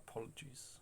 Apologies.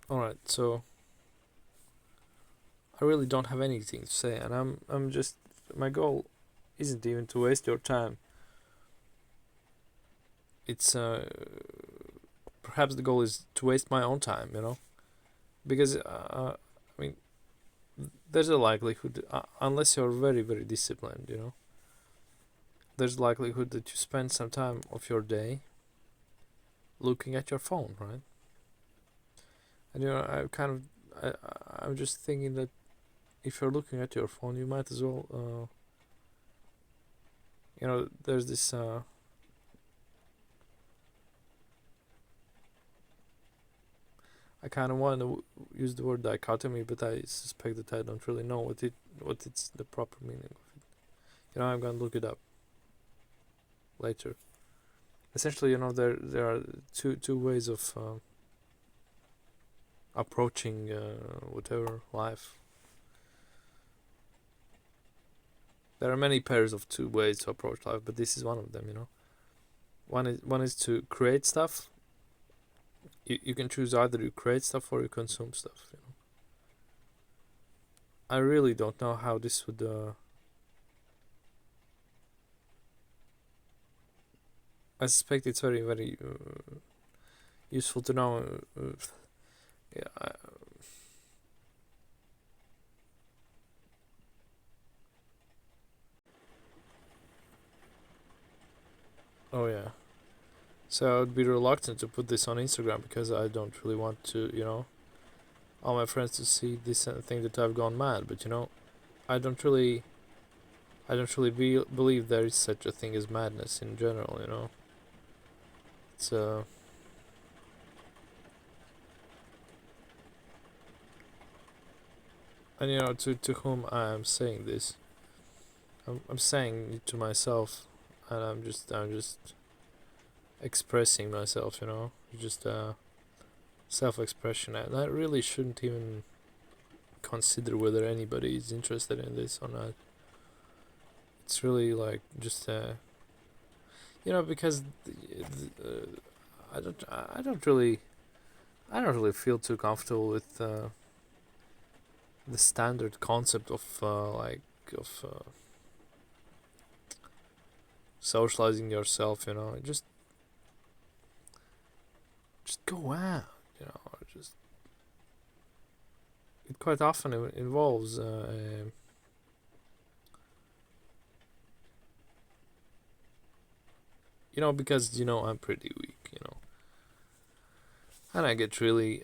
Alright, so I really don't have anything to say, and I'm just, my goal isn't even to waste your time. It's perhaps the goal is to waste my own time, because I mean, there's a likelihood, unless you're very very disciplined, there's a likelihood that you spend some time of your day looking at your phone, right? And I'm just thinking that if you're looking at your phone, you might as well, there's this. I kind of want to use the word dichotomy, but I suspect that I don't really know what it's the proper meaning of it. I'm gonna look it up later. Essentially, there are two ways of approaching whatever life. There are many pairs of two ways to approach life, but this is one of them. One is to create stuff. You can choose either you create stuff or you consume stuff. I really don't know how this would. I suspect it's very very useful to know. Yeah. Oh yeah. So I would be reluctant to put this on Instagram because I don't really want to, all my friends to see this thing that I've gone mad. But I don't really, believe there is such a thing as madness in general. It's and to whom I am saying this, I'm saying it to myself, and I'm just expressing myself. Just self-expression, and I really shouldn't even consider whether anybody is interested in this or not. It's really like just because I don't really feel too comfortable with the standard concept of socializing yourself. Just go out. Just it quite often involves because I'm pretty weak, and I get really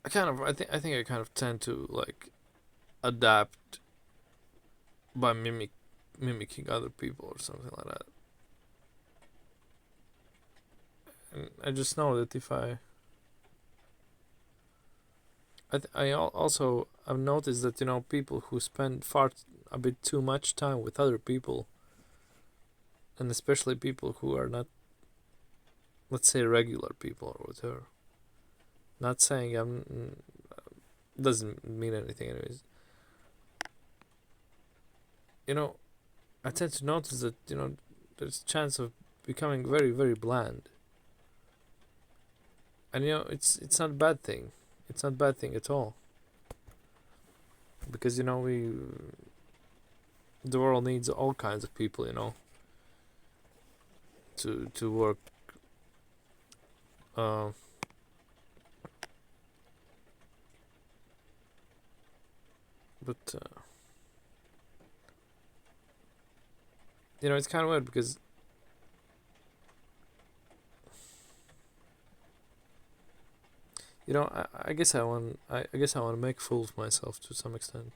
I think I kind of tend to like adapt by mimicking other people or something like that. And I just know that if also I've noticed that people who spend a bit too much time with other people, and especially people who are not, let's say, regular people or whatever. Not saying I'm doesn't mean anything anyways. You know, I tend to notice that there's a chance of becoming very very bland, and it's not a bad thing. It's not a bad thing at all because we the world needs all kinds of people to work. Uh, but it's kind of weird because I guess I want to make fool of myself to some extent,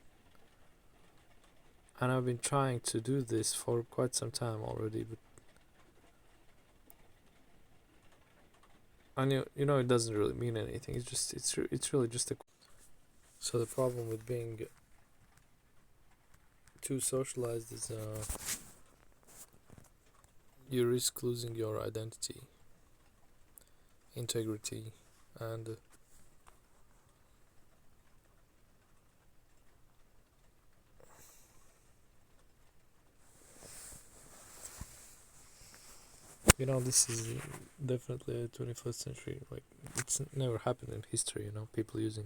and I've been trying to do this for quite some time already. But and it doesn't really mean anything. It's really just a. So the problem with being too socialized is you risk losing your identity, integrity, and this is definitely a 21st century. Like it's never happened in history. People using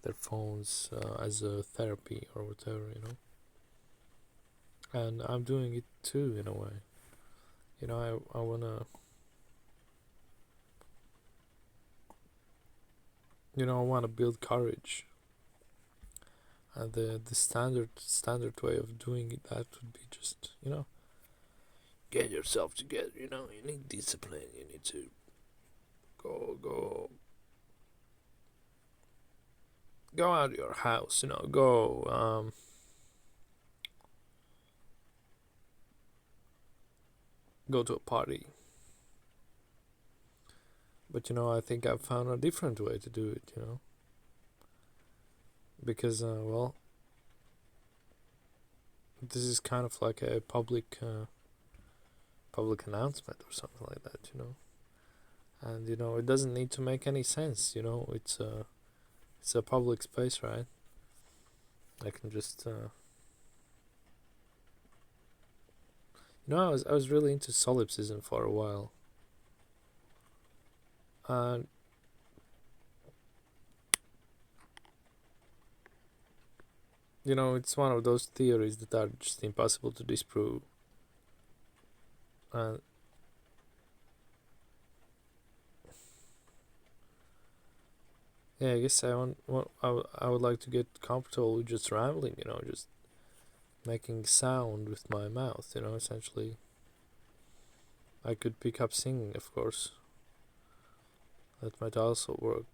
their phones as a therapy or whatever. And I'm doing it too in a way. I wanna. I wanna build courage, and the standard way of doing that would be just get yourself together. You need discipline. You need to go out of your house. Go go to a party. But I think I've found a different way to do it. Because well, this is kind of like a public announcement or something like that. And it doesn't need to make any sense. It's a public space, right? I can just I was really into solipsism for a while, and it's one of those theories that are just impossible to disprove. And yeah, I guess I would like to get comfortable with just rambling. Just making sound with my mouth. Essentially, I could pick up singing, of course. That might also work.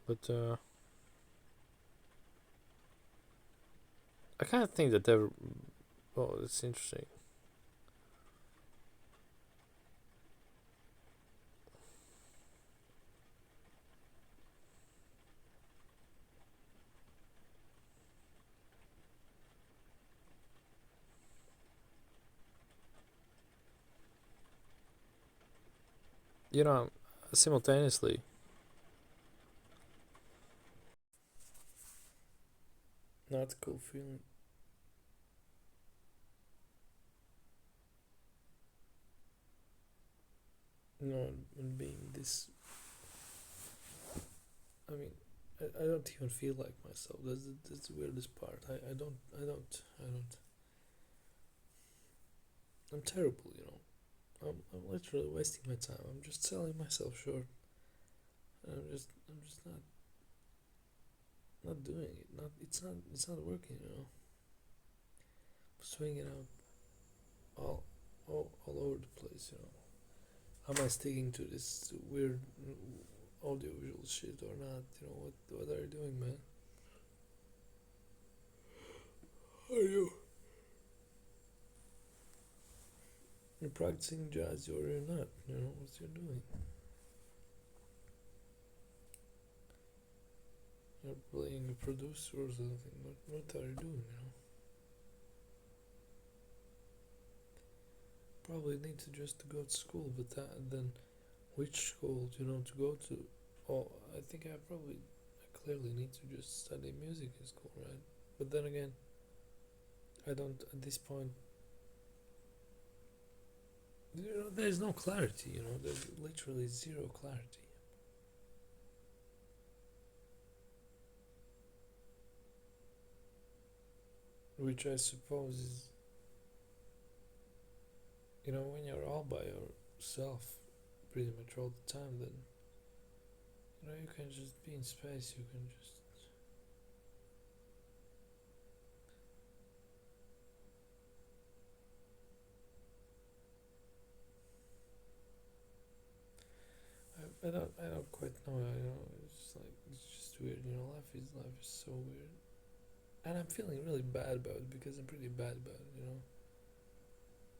But I kind of think that ever. Oh, that's interesting. You know, simultaneously. Not a cool feeling. And being this. I mean, I don't even feel like myself. That's the weirdest part. I don't. I'm terrible. I'm literally wasting my time. I'm just selling myself short. I'm just not doing it. It's not working. Swinging out all over the place. How am I sticking to this weird audiovisual shit or not. What are you doing, man? Are you practicing jazz or you're not? What you're doing? You're playing a producer or something. What are you doing? Probably need to just go to school, but then which school? To go to? Oh, I think I clearly need to just study music in school, right? But then again, I don't at this point. There's no clarity. There's literally zero clarity. Which I suppose is, when you're all by yourself pretty much all the time, then you can just be in space. You can just I don't quite know. It's just weird. Life is so weird, and I'm feeling really bad about it because I'm pretty bad about it.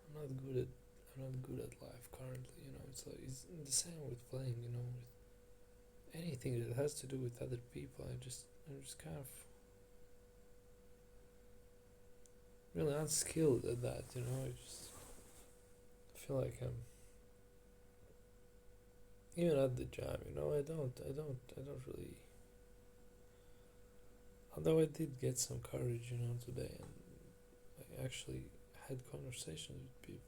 I'm not good at I'm not good at life currently. It's the same with playing. With anything that has to do with other people. I'm just kind of really unskilled at that. I feel like I'm even at the jam. I don't really. Although I did get some courage, today, and I actually had conversations with people.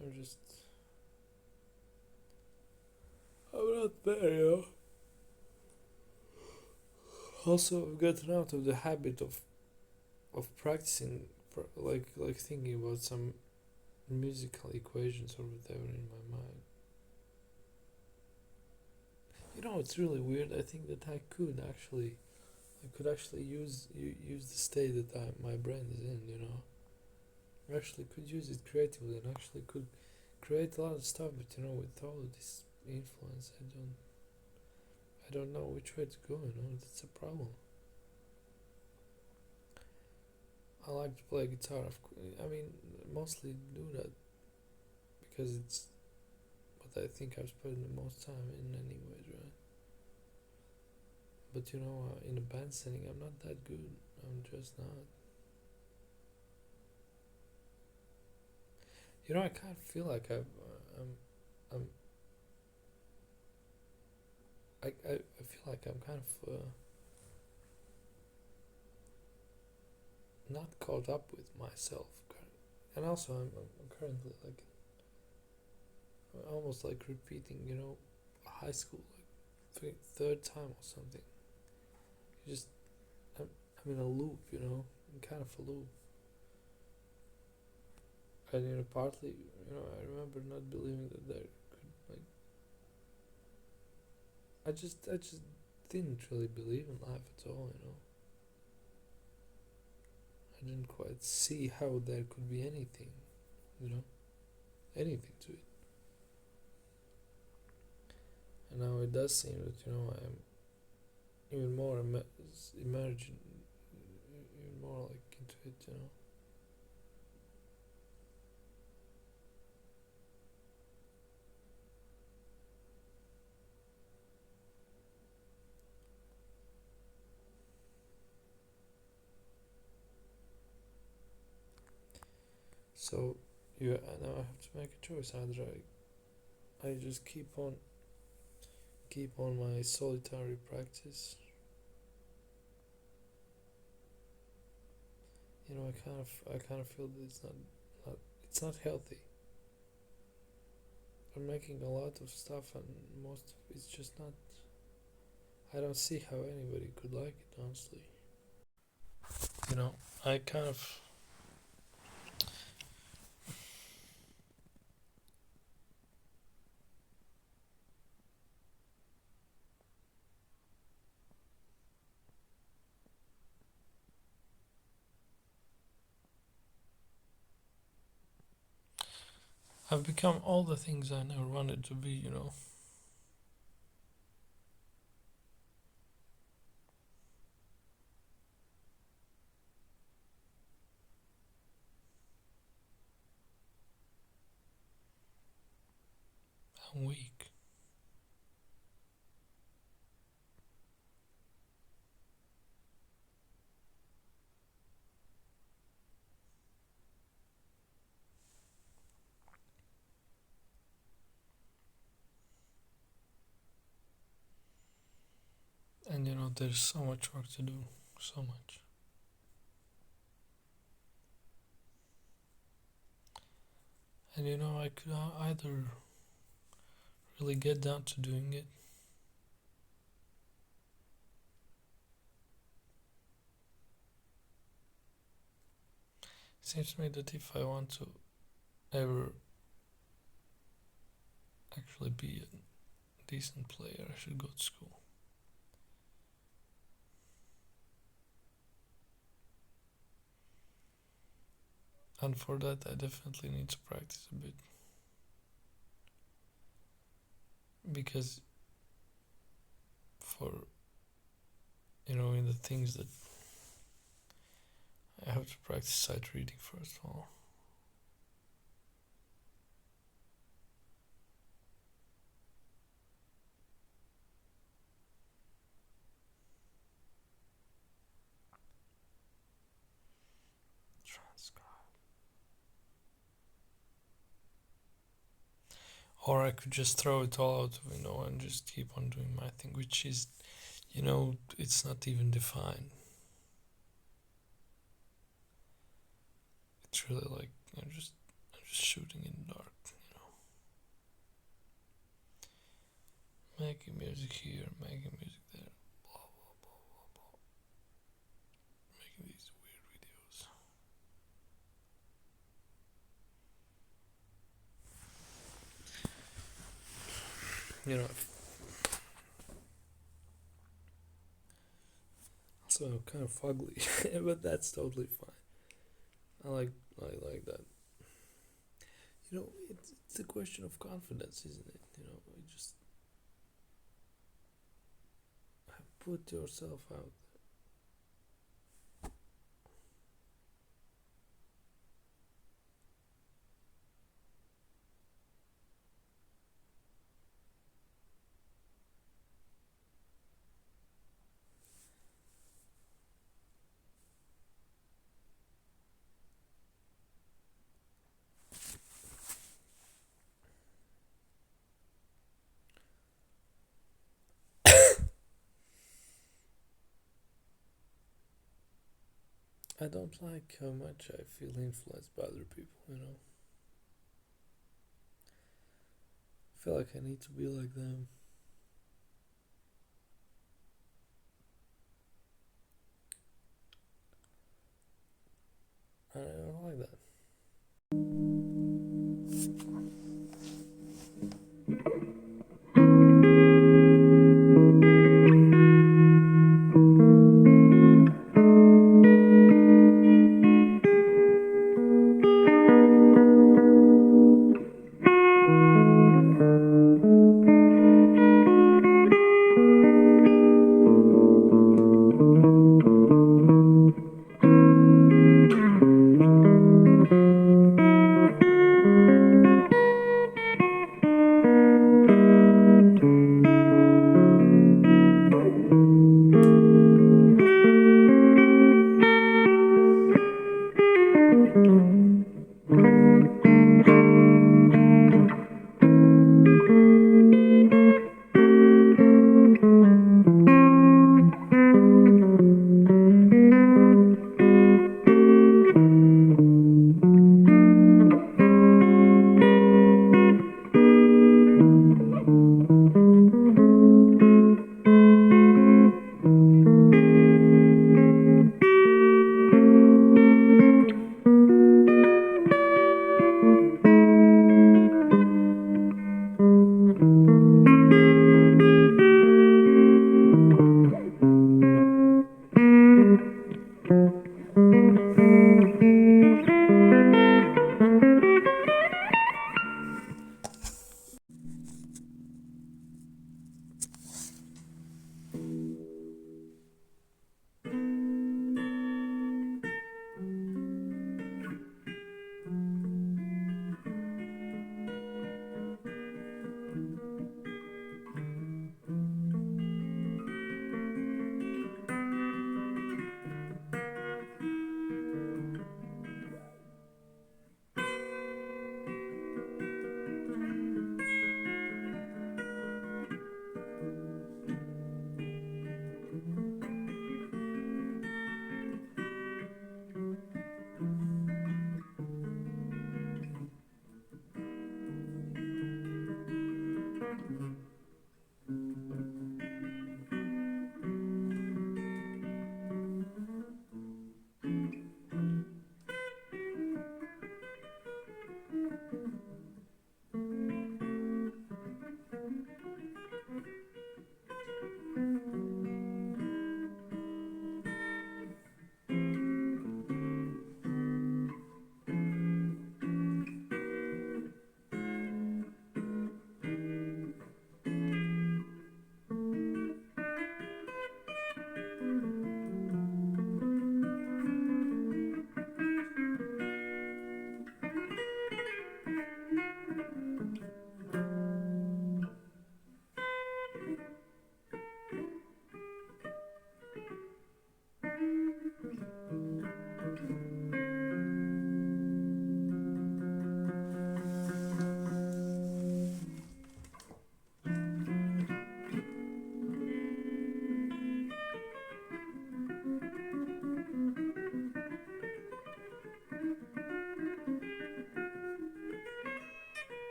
I'm just, I'm not there. Also, I've gotten out of the habit of practicing, like thinking about some musical equations or whatever in my mind. It's really weird. I think that I could actually use the state that my brain is in. I actually could use it creatively and actually could create a lot of stuff. But with all of this influence, I don't know which way to go. That's a problem. I like to play guitar. I mean, mostly do that because it's what I think I've spent the most time in, anyways, right? But in a band setting, I'm not that good. I'm just not. I kind of feel like I'm, I feel like I'm kind of not caught up with myself, and also I'm currently like almost like repeating, high school, like third time or something. You just I'm in a loop, I'm kind of a loop, and partly, I remember not believing that there could like I just didn't really believe in life at all. I didn't quite see how there could be anything, you know, anything to it. And now it does seem that I am even more emerging, even more like into it. So now I have to make a choice. Either I just keep on my solitary practice. I kind of feel that it's not healthy. I'm making a lot of stuff, and most of it's just not. I don't see how anybody could like it, honestly. You know, I kind of. I've become all the things I never wanted to be, I'm weak. And there's so much work to do. So much. And I could either really get down to doing it, seems to me that if I want to ever actually be a decent player, I should go to school. And for that, I definitely need to practice a bit. Because for, in the things that I have to practice sight reading first of all. Or I could just throw it all out the window and just keep on doing my thing, which is, it's not even defined. It's really like I'm just shooting in the dark, making music here, making music there, blah blah blah blah blah, making these weird videos. So I'm kind of fugly, but that's totally fine. I like that. It's a question of confidence, isn't it? You just put yourself out. I don't like how much I feel influenced by other people, I feel like I need to be like them. I don't like that.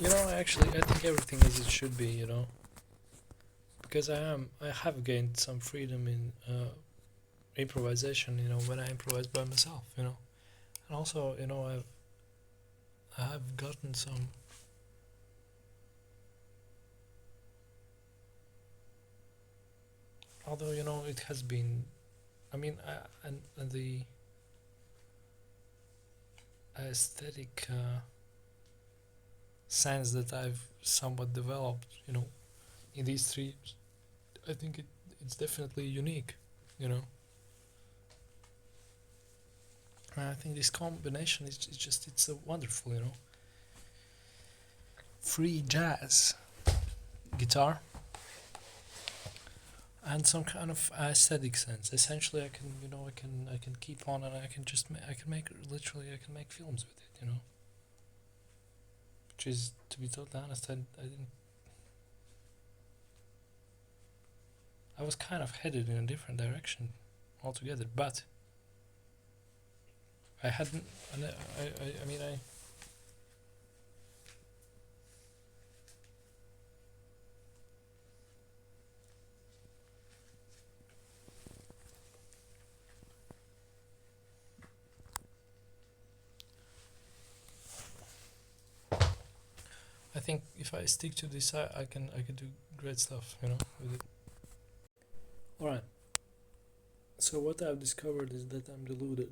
Actually, I think everything as it should be. Because I have gained some freedom in improvisation. When I improvise by myself. And also, I have gotten some. Although it has been. I mean, and the aesthetic sense that I've somewhat developed. In these 3 years, I think it's definitely unique. You know. And I think this combination is just it's a wonderful. Free jazz guitar and some kind of aesthetic sense. Essentially, I can keep on, and I can just I can make literally I can make films with it. Which is, to be totally honest, I didn't. I was kind of headed in a different direction altogether, but I hadn't. I mean I think if I stick to this, I can do great stuff. With it. All right. So what I've discovered is that I'm deluded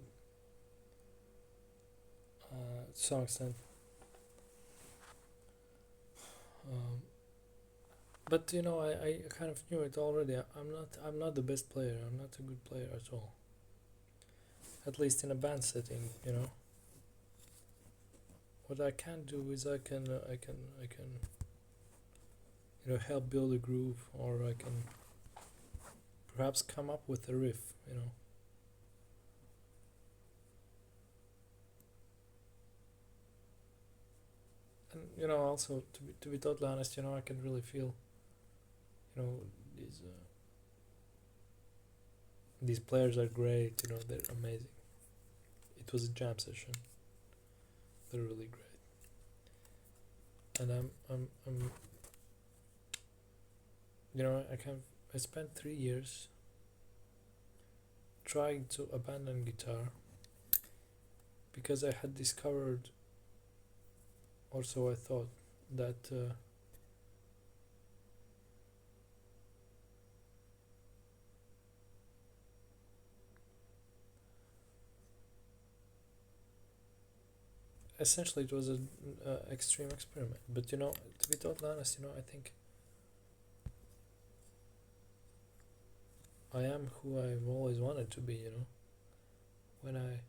to some extent. Um, but I kind of knew it already. I'm not the best player. I'm not a good player at all. At least in a band setting. What I can do is I can help build a groove, or I can perhaps come up with a riff. And also, to be totally honest, I can really feel these these players are great. They're amazing. It was a jam session. They're really great. And I'm I spent 3 years trying to abandon guitar because I had discovered, or so I thought, that essentially it was an extreme experiment. But to be totally honest, I think I am who I've always wanted to be. When I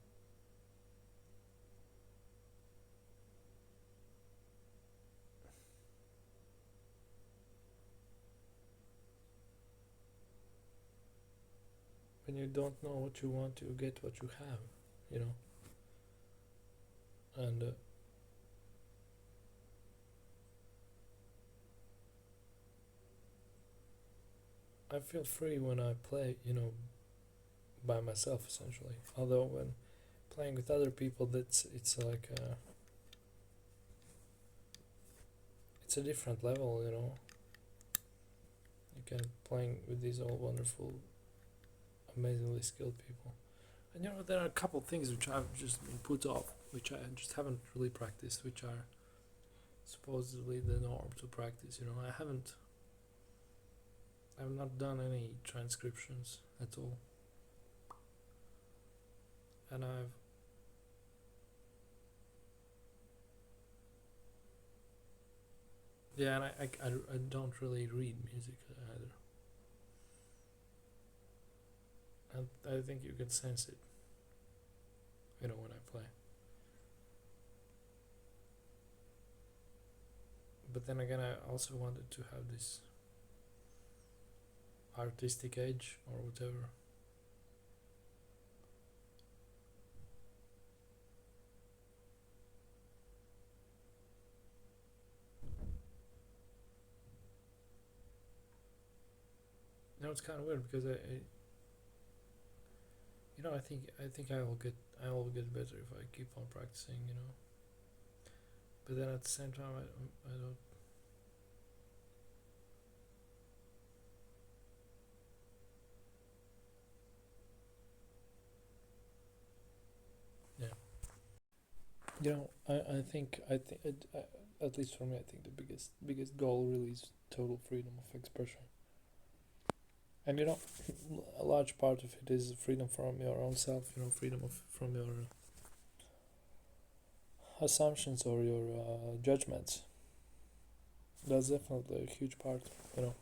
when you don't know what you want, you get what you have. And I feel free when I play, by myself essentially. Although when playing with other people, it's like it's a different level. You can playing with these all wonderful, amazingly skilled people. And there are a couple things which I've just been put off, which I just haven't really practiced, which are supposedly the norm to practice. I've not done any transcriptions at all. And and I don't really read music either. And I think you can sense it, when I play. But then again, I also wanted to have this artistic edge or whatever. It's kind of weird because I think I will get better if I keep on practicing. but then at the same time, I don't. Yeah. At least for me, I think the biggest goal really is total freedom of expression. And a large part of it is freedom from your own self. Freedom from your assumptions or your judgments. That's definitely a huge part. You know.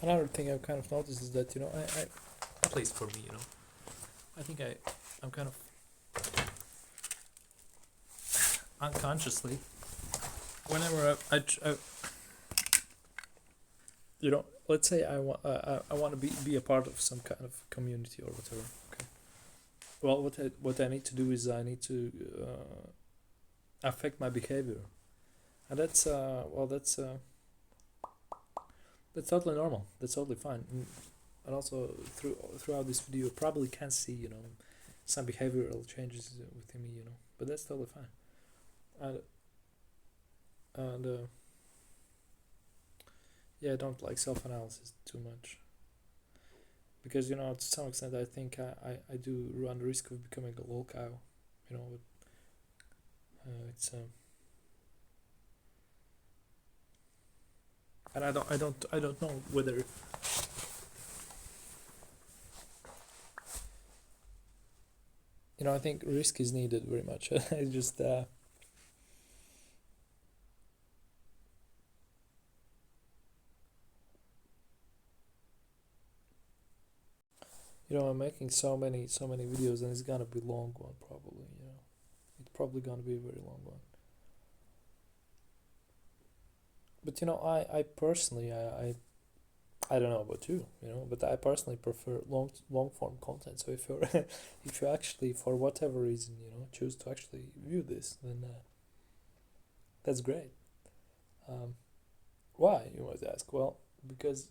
Another thing I've kind of noticed is that I at least for me, I think I'm kind of unconsciously whenever let's say I want to be a part of some kind of community or whatever. Okay. Well, what I need to do is I need to affect my behavior, and that's totally normal. That's totally fine. And also throughout this video, you probably can see some behavioral changes within me. But that's totally fine. And yeah, I don't like self-analysis too much because to some extent I think I do run the risk of becoming a lol cow. But it's and I don't know whether I think risk is needed very much. I just I'm making so many videos, and it's gonna be a long one probably. It's probably gonna be a very long one. But I personally, I don't know about you, but I personally prefer long form content. So if you're if you actually for whatever reason choose to actually view this, then that's great. Um, why, you might ask? Well, because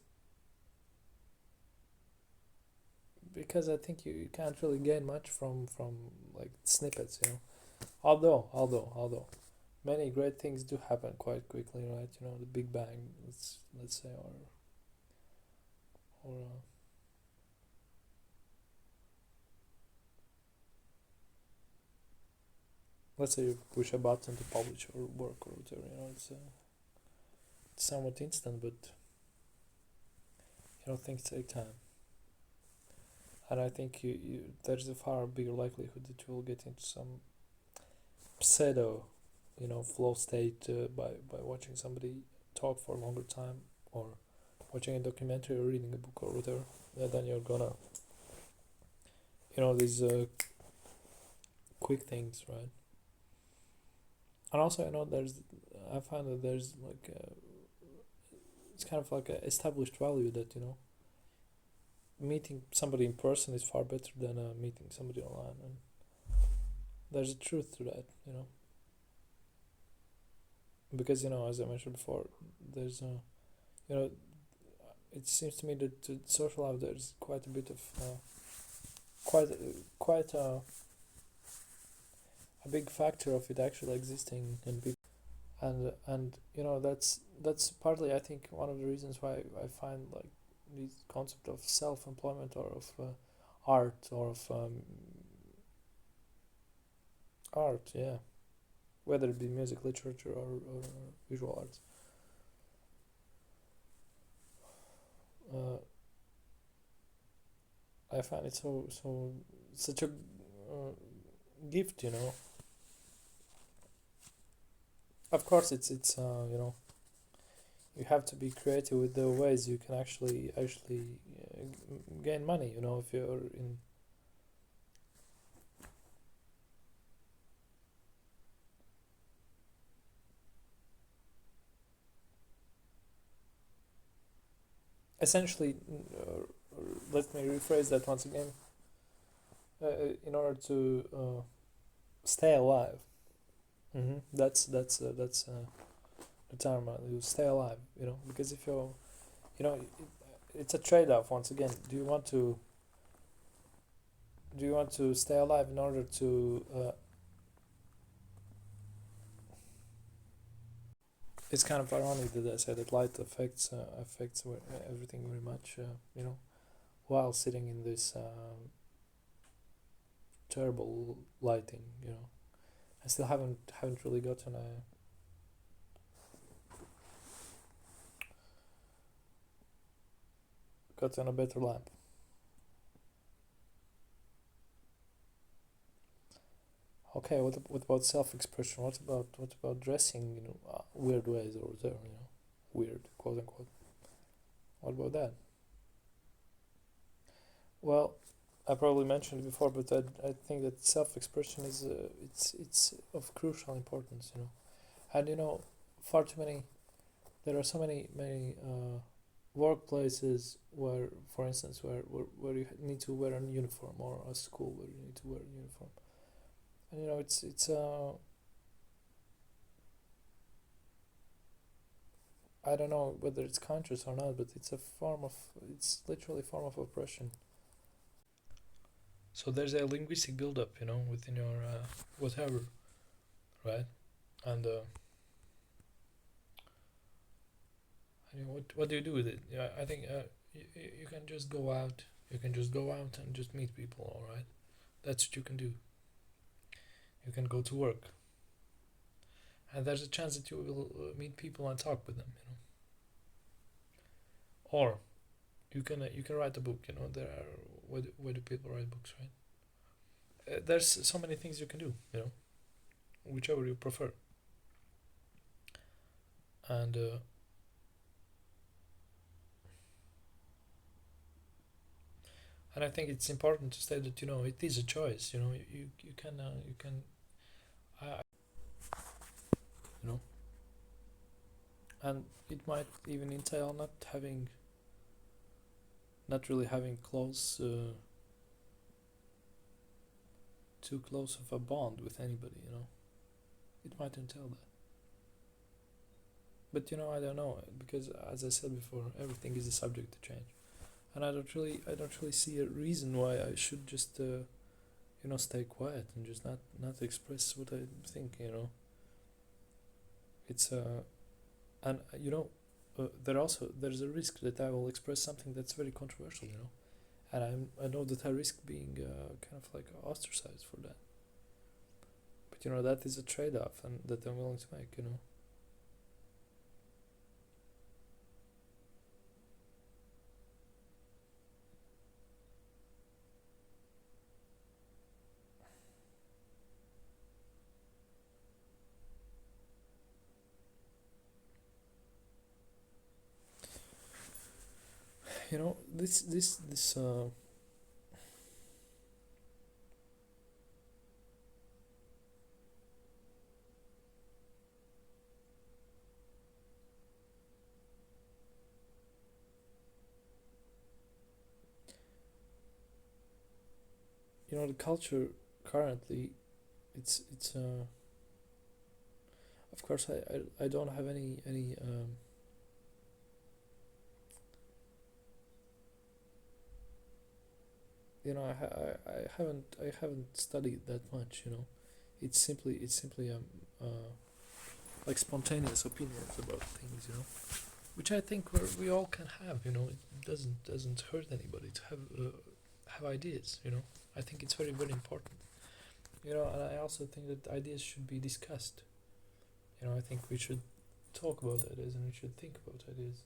I think you can't really gain much from like snippets. Although many great things do happen quite quickly, right? The Big Bang, let's say, or let's say you push a button to publish or work or whatever. It's somewhat instant, but things take time. And I think there's a far bigger likelihood that you will get into some pseudo, flow state by watching somebody talk for a longer time, or watching a documentary or reading a book or whatever. Then you're gonna, these quick things, right? And also, I find that there's like it's kind of like a established value that meeting somebody in person is far better than meeting somebody online, and there's a truth to that, because as I mentioned before, there's it seems to me that to social life there's quite a bit of quite quite a big factor of it actually existing in people, and that's partly I think one of the reasons why I find like this concept of self-employment or of art or of art, yeah, whether it be music, literature, or visual arts. I find it such a gift. Of course, it's you have to be creative with the ways you can actually gain money. If you're in essentially, let me rephrase that once again. In order to stay alive, that's the term. You stay alive, because if you know, it's a trade-off. Once again, do you want to stay alive in order to it's kind of ironic that I said that light affects everything very much. While sitting in this terrible lighting. I still haven't really gotten a better lamp. Okay, what about self-expression? What about dressing? Weird ways or whatever. Weird, quote unquote. What about that? Well, I probably mentioned it before, but I think that self-expression is it's of crucial importance. And far too many. There are so many workplaces where, for instance, where you need to wear a uniform, or a school where you need to wear a uniform. And it's I don't know whether it's conscious or not, but it's literally a form of oppression. So there's a linguistic buildup, within your whatever, right? And what do you do with it? Yeah, I think you can just go out. You can just go out and just meet people. All right, that's what you can do. You can go to work, and there's a chance that you will meet people and talk with them. Or you can write a book. There are where do people write books, right? There's so many things you can do. Whichever you prefer. And I think it's important to state that it is a choice. You can you know, and it might even entail not really having too close of a bond with anybody. It might entail that. But I don't know, because as I said before, everything is a subject to change, and I don't really see a reason why I should just stay quiet and just not express what I think. It's and there's a risk that I will express something that's very controversial. And I know that I risk being kind of like ostracized for that. But that is a trade-off, and that I'm willing to make. This the culture currently, it's of course I don't have any I haven't studied that much. It's simply like spontaneous opinions about things. Which I think we all can have. It doesn't hurt anybody to have ideas. I think it's very very important. And I also think that ideas should be discussed. I think we should talk about ideas, and we should think about ideas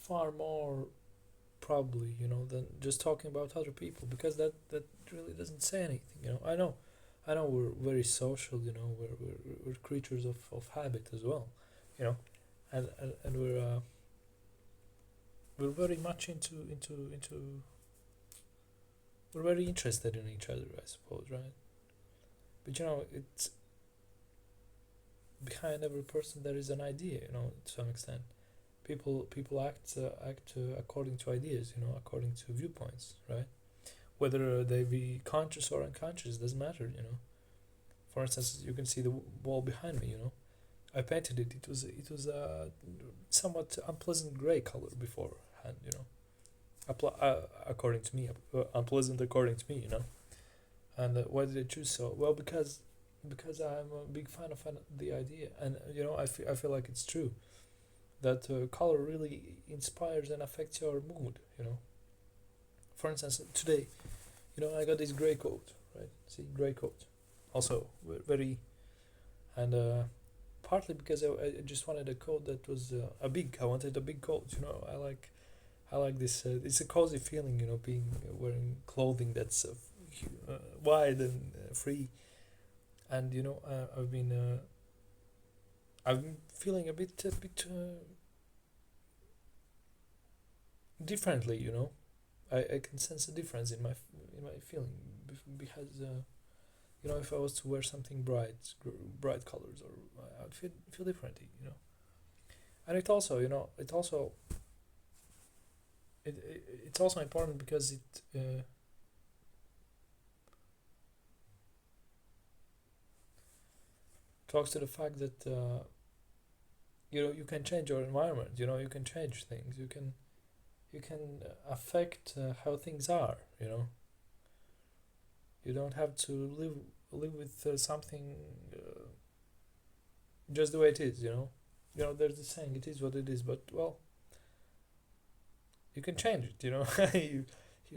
far more probably, than just talking about other people, because that really doesn't say anything. I know we're very social. We're creatures of habit as well. You know, and we're very much into we're very interested in each other, I suppose, right? But it's behind every person there is an idea. To some extent, people act according to ideas. According to viewpoints, right? Whether they be conscious or unconscious doesn't matter. For instance, you can see the wall behind me. I painted it. It was a somewhat unpleasant gray color beforehand. According to me, unpleasant according to me. And why did I choose so? Well, because because I'm a big fan of the idea, and I feel like it's true that color really inspires and affects your mood. For instance, today, I got this gray coat, right? See, gray coat, also very, and partly because I just wanted a coat that was I wanted a big coat. I like this. It's a cozy feeling, being wearing clothing that's wide and free. And I've been feeling a bit differently. I can sense a difference in my feeling because if I was to wear something bright colors, or I'd feel differently. And it's also important because it talks to the fact that you can change your environment. You can change things. You can affect how things are. You don't have to live with something just the way it is. There's the saying, it is what it is, but well, you can change it. You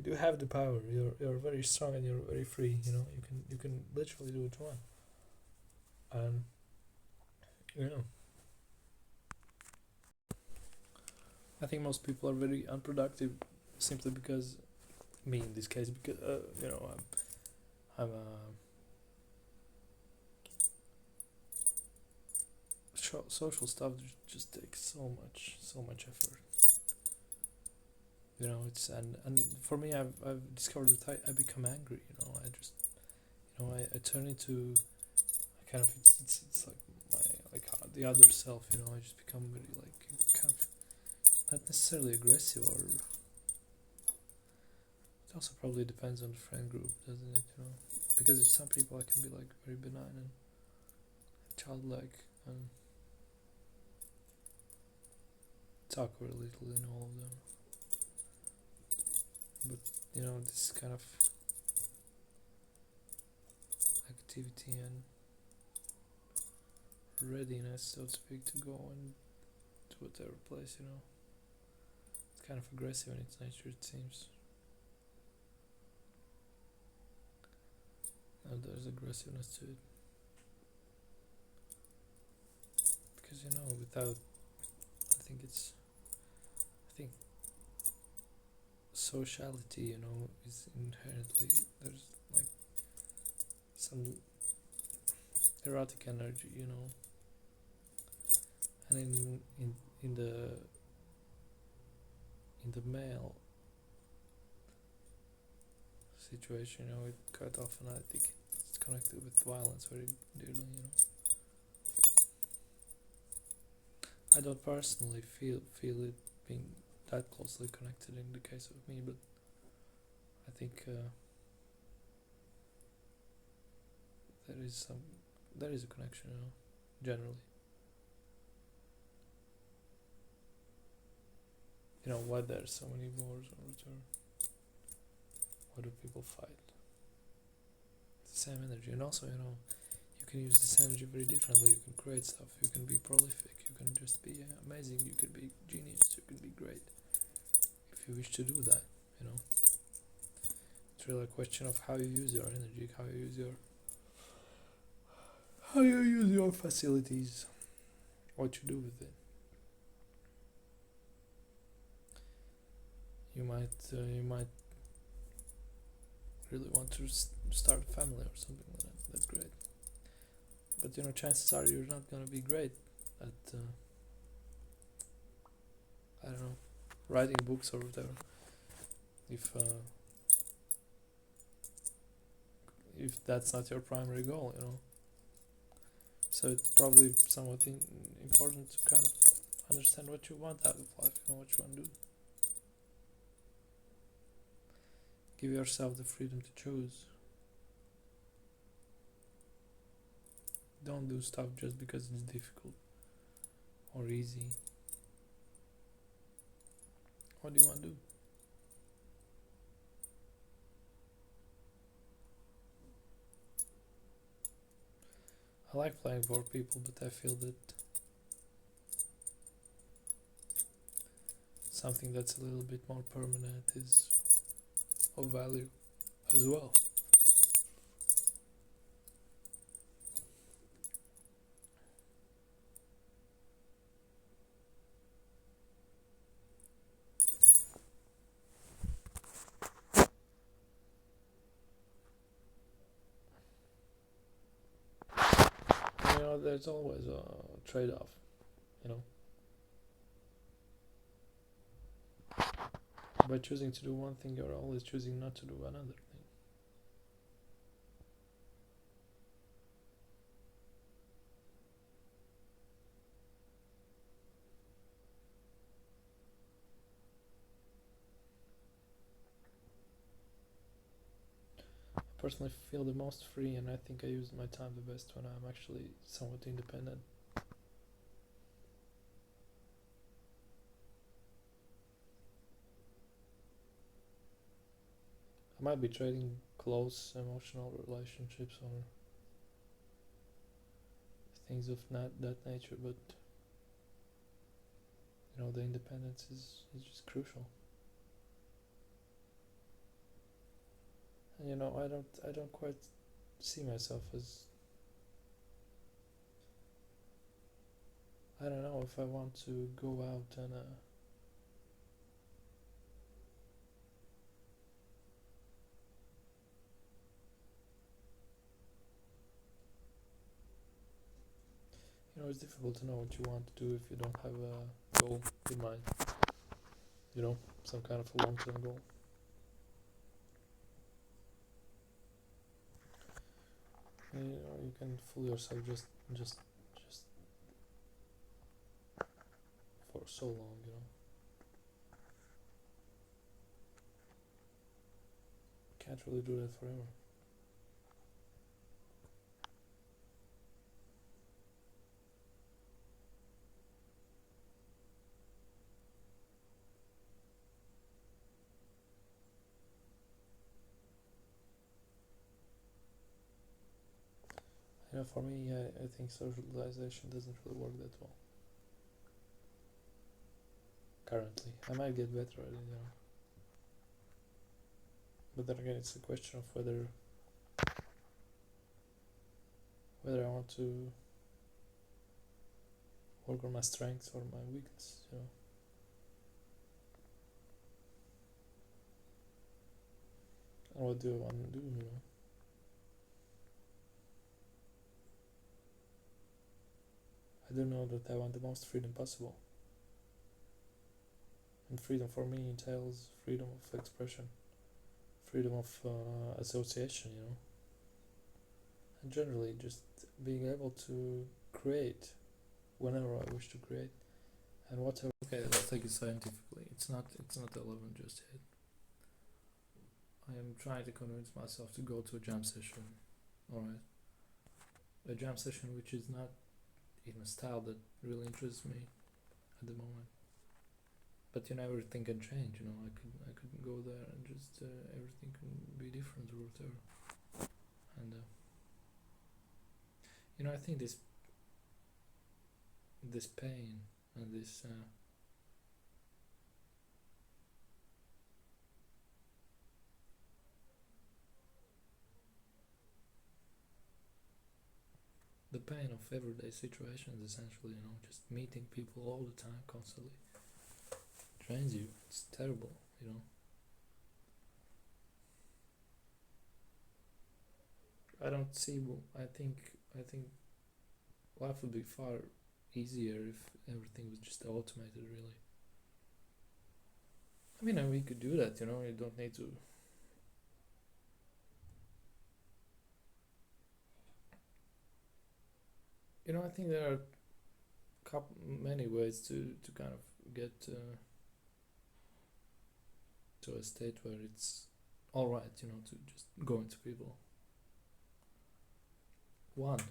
do have the power. You're very strong and you're very free. You can literally do what you want. And you know I think most people are very unproductive simply because, me in this case, because I'm social stuff just takes so much effort. It's and for me, I've discovered that I become angry. I just I turn into kind of it's like my like the other self. I just become very like kind of not necessarily aggressive, or it also probably depends on the friend group, doesn't it? Because with some people I can be like very benign and childlike and talk very little in all of them. But this kind of activity and readiness, so to speak, to go and to whatever place, it's kind of aggressive in its nature, it seems. And there's aggressiveness to it. Because, without, I think sociality, is inherently, there's like some erotic energy, and in the male situation, it quite often, I think it's connected with violence very dearly. I don't personally feel it being that closely connected in the case of me, but I think there is a connection, generally. Why there's so many wars or whatever. Why do people fight? It's the same energy, and also you can use this energy very differently. You can create stuff. You can be prolific. You can just be amazing. You can be genius. You can be great if you wish to do that. It's really a question of how you use your energy, how you use your facilities, what you do with it. You might really want to start a family or something like that. That's great. But chances are you're not gonna be great at I don't know, writing books or whatever. If that's not your primary goal, So it's probably somewhat important to kind of understand what you want out of life, what you want to do. Give yourself the freedom to choose. Don't do stuff just because it's difficult or easy. What do you want to do? I like playing for people, but I feel that something that's a little bit more permanent is of value as well. There's always a trade-off, you know. By choosing to do one thing, you're always choosing not to do another thing. I personally feel the most free, and I think I use my time the best when I'm actually somewhat independent. I might be trading close emotional relationships or things of that nature, but the independence is just crucial. And I don't quite see myself as, I don't know if I want to go out and it's difficult to know what you want to do if you don't have a goal in mind. Some kind of a long-term goal. You can fool yourself just for so long. Can't really do that forever. For me, I think socialization doesn't really work that well currently. I might get better at it, but then again, it's a question of whether I want to work on my strengths or my weakness. And what do I want to do? I do know that I want the most freedom possible. And freedom for me entails freedom of expression, freedom of association, and generally just being able to create whenever I wish to create and whatever. Okay, let's take it scientifically. It's not 11 just yet. I am trying to convince myself to go to a jam session. Alright. A jam session which is not in a style that really interests me at the moment. But everything can change. I could go there and just everything can be different or whatever. And I think this pain and this the pain of everyday situations, essentially, just meeting people all the time, constantly, drains you. It's terrible, I don't see. I think life would be far easier if everything was just automated. Really. I mean, we could do that. You don't need to. I think there are many ways to kind of get to a state where it's all right. To just go into people. One.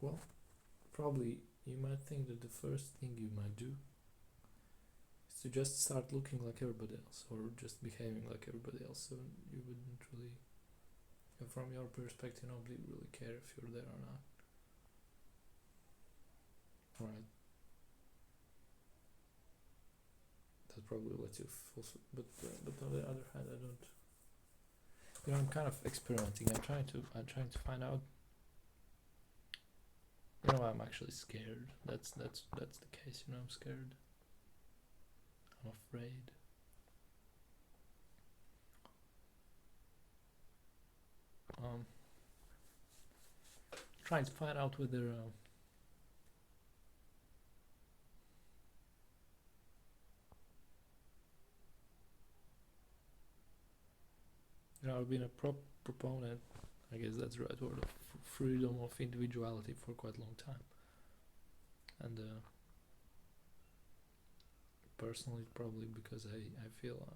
Well, probably you might think that the first thing you might do is to just start looking like everybody else or just behaving like everybody else, so you wouldn't really, from your perspective, nobody really care if you're there or not. Right. That probably lets you fulfill, but on the other hand, I don't. I'm kind of experimenting. I'm trying to find out. I'm actually scared. That's the case. I'm scared. I'm afraid. Um, trying to find out whether I've been a proponent. I guess that's the right word of freedom of individuality for quite a long time, and personally, probably because I feel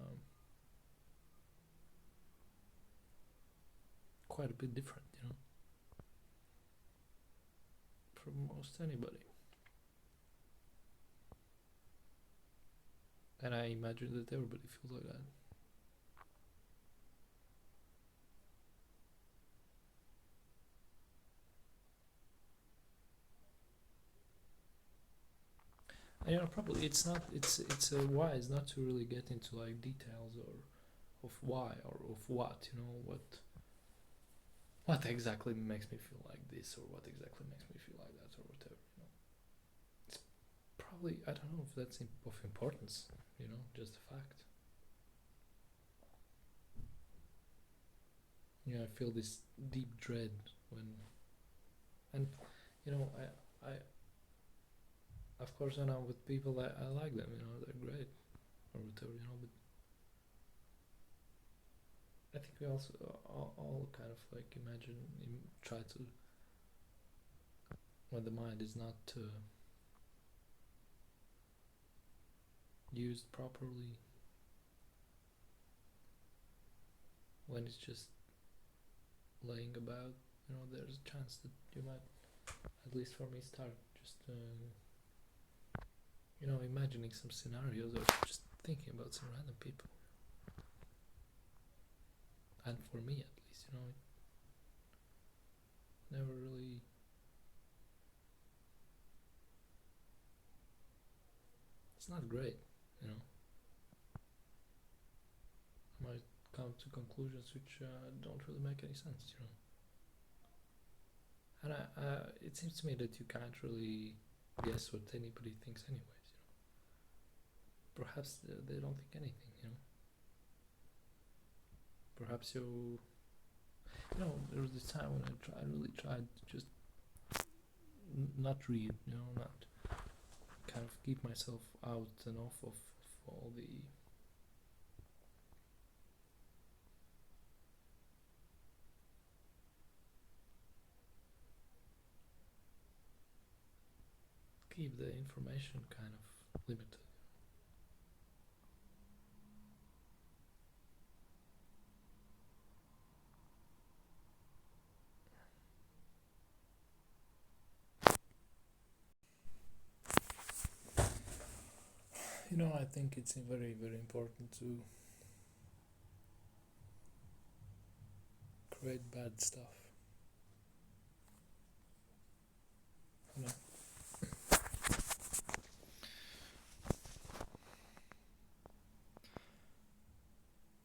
quite a bit different, from most anybody. And I imagine that everybody feels like that. And, probably it's wise not to really get into like details or of why or of what, what exactly makes me feel like this or what exactly makes me feel like that or whatever. It's probably, I don't know if that's of importance. Just a fact. I feel this deep dread when, and I of course when I'm with people I like them, they're great or whatever, but I think we also all kind of like imagine, try to, when the mind is not used properly, when it's just laying about, there's a chance that you might, at least for me, start just imagining some scenarios or just thinking about some random people. And for me at least, it never really, it's not great, I might come to conclusions which don't really make any sense, and it seems to me that you can't really guess what anybody thinks anyways, perhaps they don't think anything, perhaps there was this time when I really tried to just not read, not kind of keep myself out and off of all the keep the information kind of limited. I think it's very, very important to create bad stuff.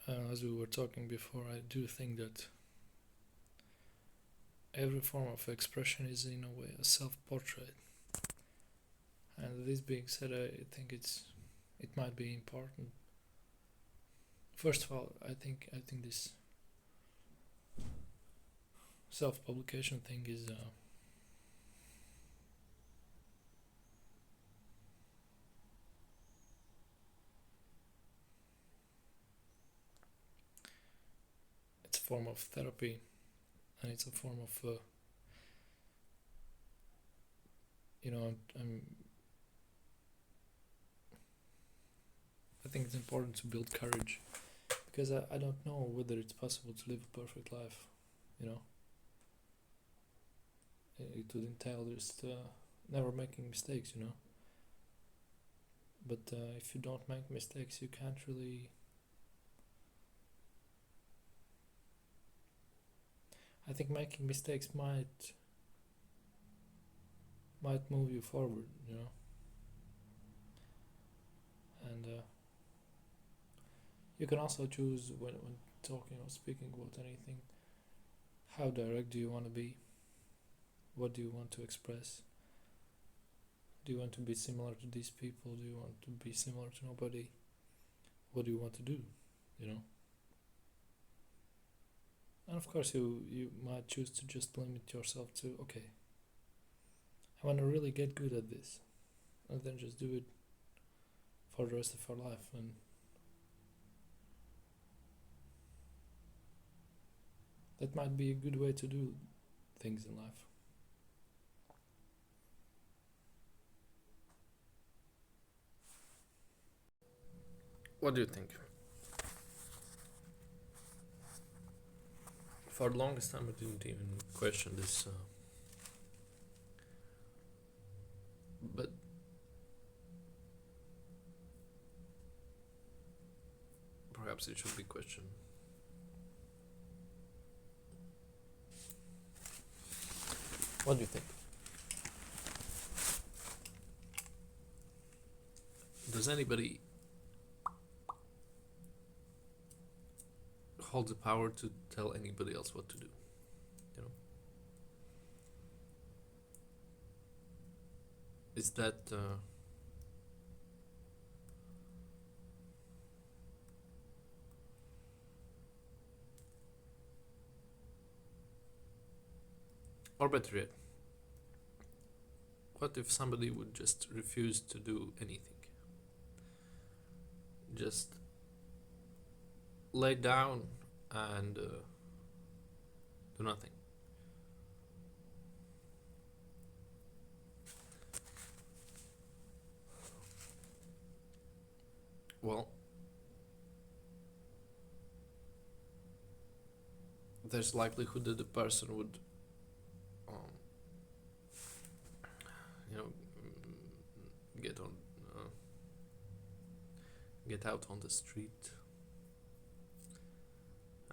As we were talking before, I do think that every form of expression is in a way a self-portrait. And this being said, I think it might be important. First of all, I think this self-publication thing is it's a form of therapy, and it's a form of I think it's important to build courage, because I don't know whether it's possible to live a perfect life. It would entail just never making mistakes. But if you don't make mistakes, you can't really. I think making mistakes might might move you forward, you know. And you can also choose when talking or speaking about anything, how direct do you want to be? What do you want to express? Do you want to be similar to these people? Do you want to be similar to nobody? What do you want to do? You know? And of course, you might choose to just limit yourself to, okay, I want to really get good at this, and then just do it for the rest of our life. And that might be a good way to do things in life. What do you think? For the longest time, I didn't even question this, but perhaps it should be questioned. What do you think? Does anybody hold the power to tell anybody else what to do? You know, is that or better yet, what if somebody would just refuse to do anything? Just lay down and do nothing. Well, there's likelihood that the person would, um, you know, get on, get out on the street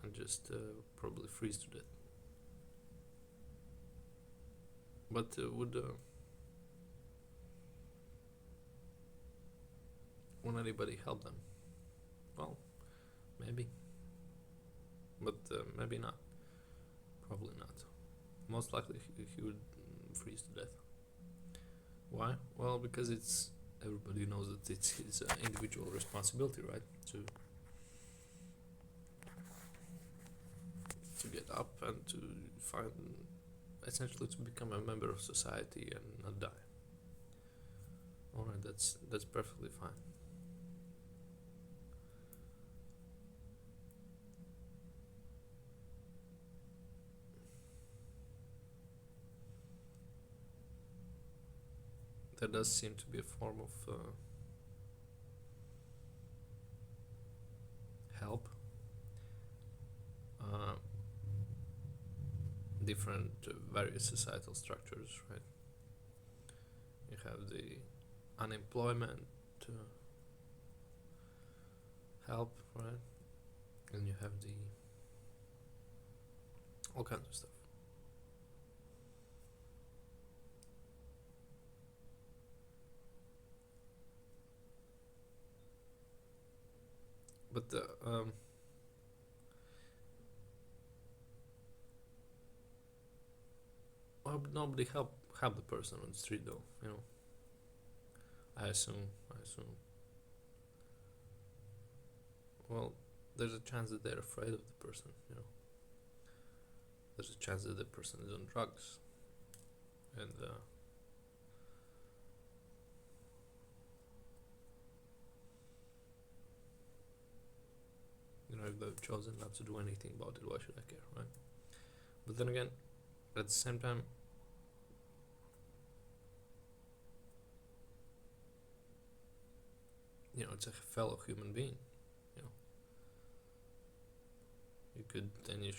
and just probably freeze to death. But would anybody help them? Well, maybe, but maybe not. Probably not. Most likely he would freeze to death. Why? Well, because it's everybody knows that it's his individual responsibility, right? To get up and to find, essentially, to become a member of society and not die. Alright, that's perfectly fine. There does seem to be a form of help. Different various societal structures, right? You have the unemployment help, right? And you have the all kinds of stuff. But why would nobody help the person on the street though? You know, I assume. Well, there's a chance that they're afraid of the person. You know, there's a chance that the person is on drugs, and you know, if they've chosen not to do anything about it, why should I care, right? But then again, at the same time, you know, it's a fellow human being. You know, you could, then you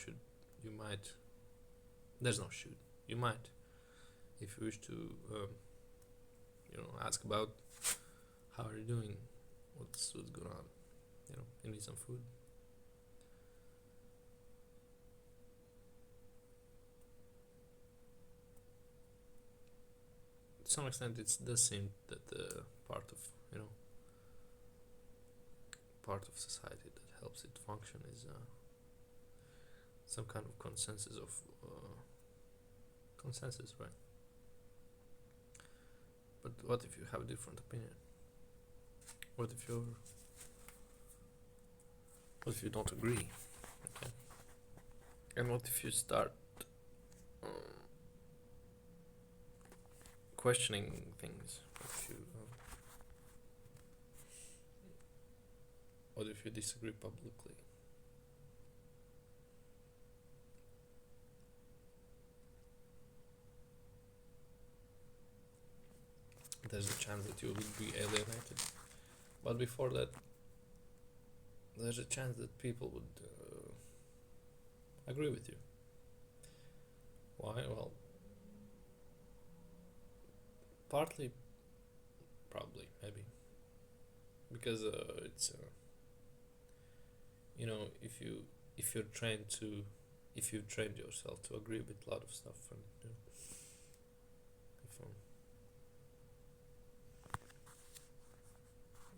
might. There's no shoot. You might, if you wish to, you know, ask about how are you doing, what's going on. You know, you need some food. some extent, it does seem that part of part of society that helps it function is some kind of consensus, right? But what if you have a different opinion? What if you don't agree? Okay. And what if you start um, questioning things? What if you disagree publicly? There's a chance that you will be alienated. But before that, there's a chance that people would agree with you. Why? Well, partly, probably, maybe, because it's if you're trained to if you've trained yourself to agree with a lot of stuff, and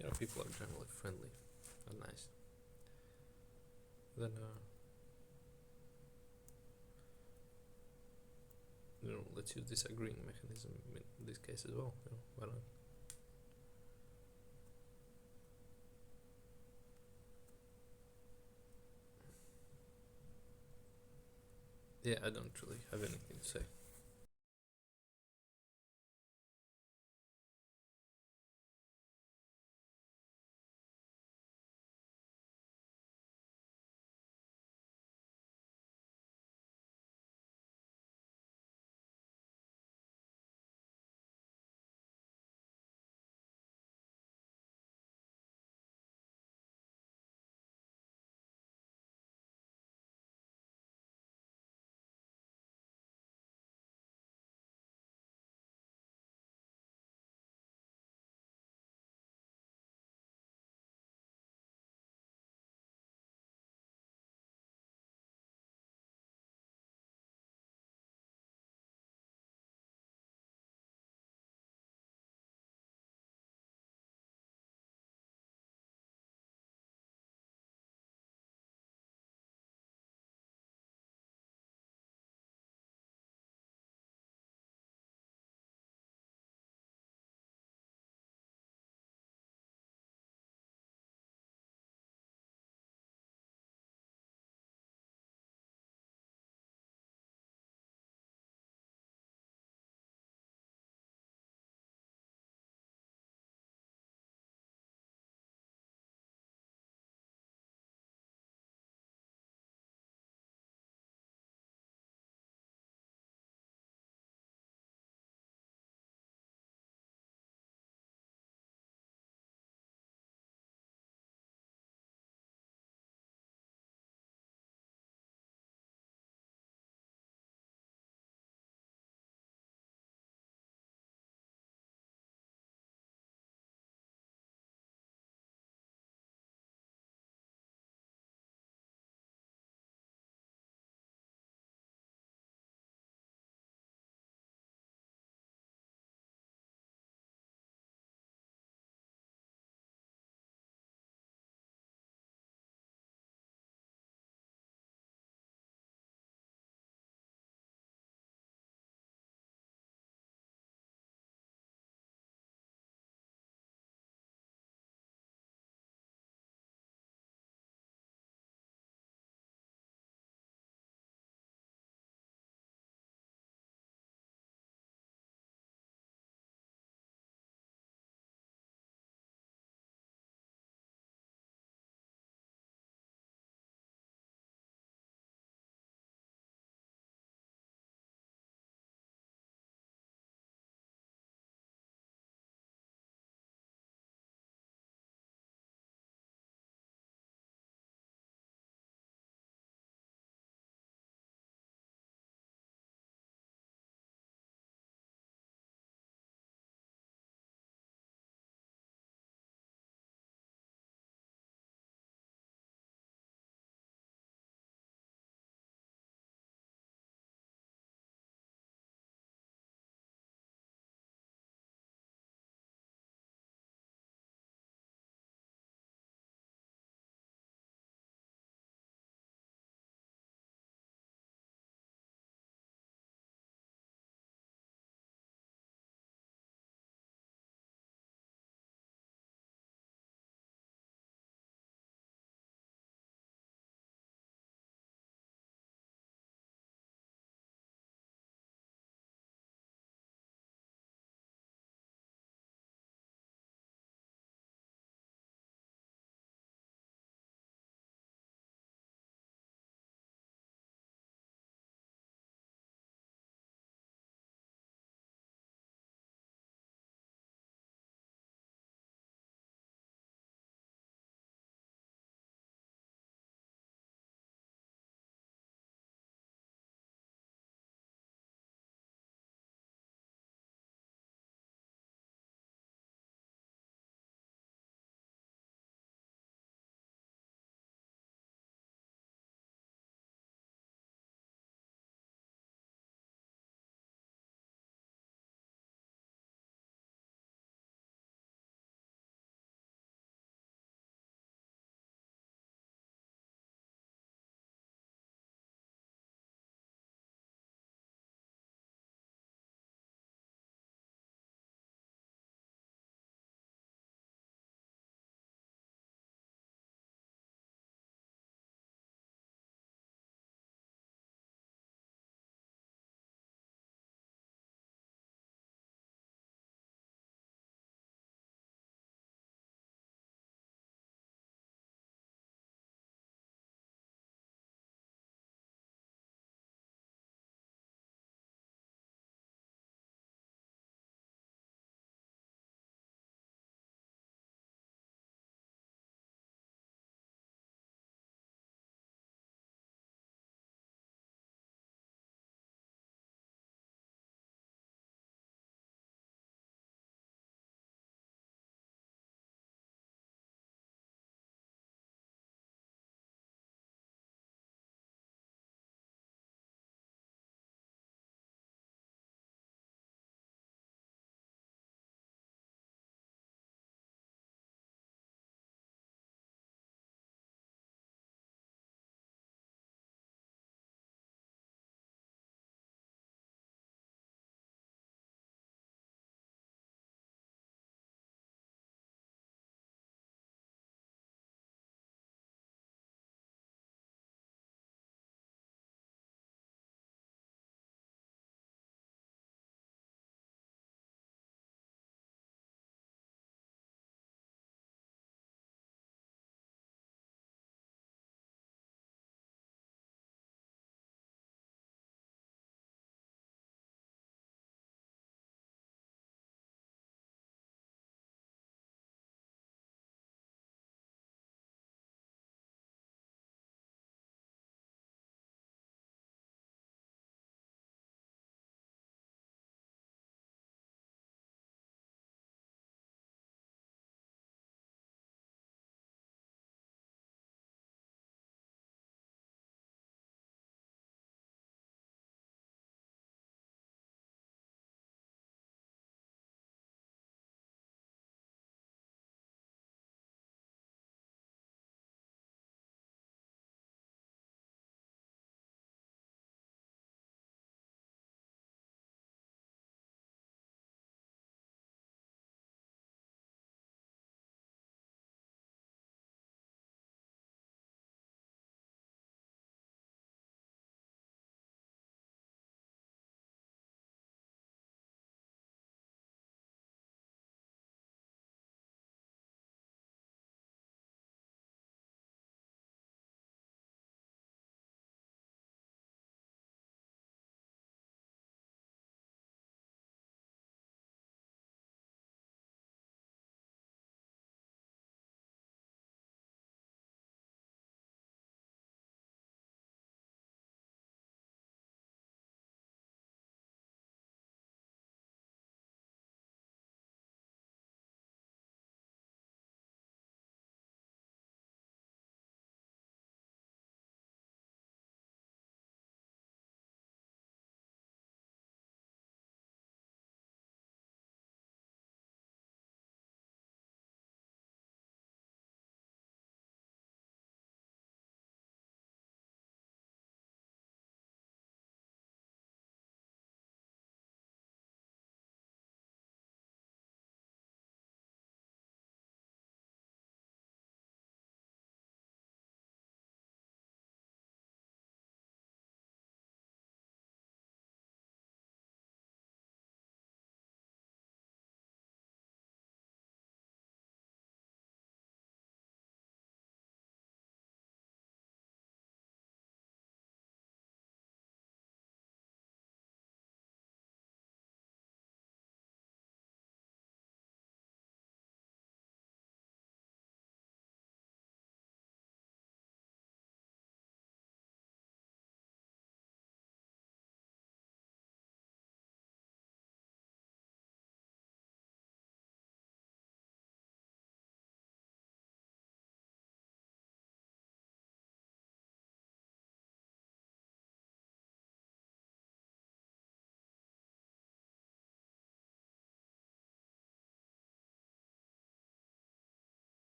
if people are generally friendly and nice, then let's use this agreeing mechanism in this case as well. Why not? Yeah, I don't really have anything to say.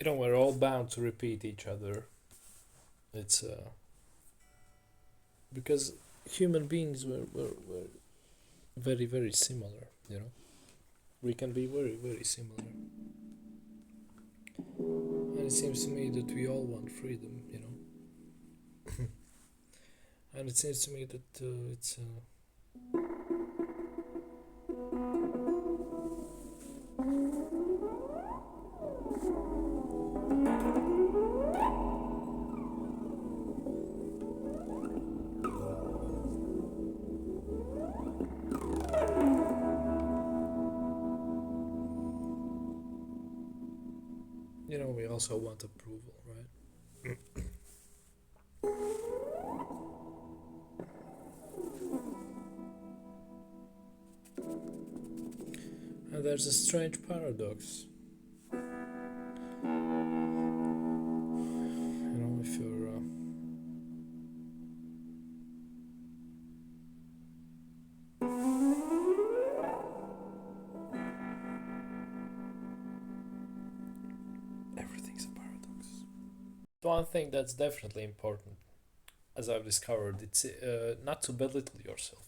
we're all bound to repeat each other. It's because human beings were very, very similar, we can be very, very similar. And it seems to me that we all want freedom. And it seems to me that it's we also want approval, right? And there's a strange paradox. If you're everything's a paradox. One thing that's definitely important, as I've discovered, it's not to belittle yourself.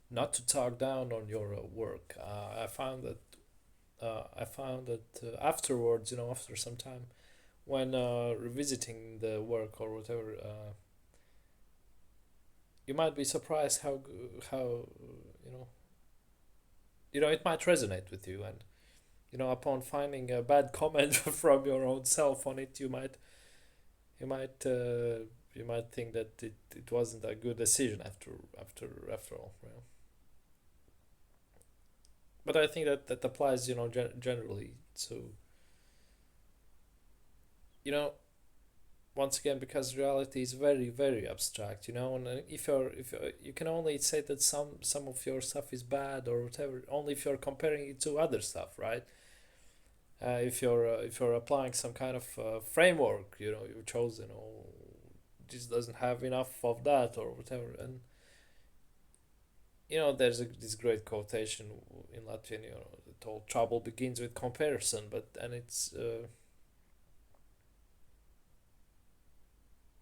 Not to talk down on your work. I found that afterwards, after some time, when revisiting the work or whatever, you might be surprised how you know it might resonate with you, and upon finding a bad comment from your own self on it, you might you might think that it wasn't a good decision after all. But I think that applies, generally. So, you know, once again, because reality is very, very abstract, and if you can only say that some of your stuff is bad or whatever, only if you're comparing it to other stuff, right? If you're applying some kind of framework, you've chosen, or this doesn't have enough of that or whatever, and there's this great quotation in Latvian, that all trouble begins with comparison, and it's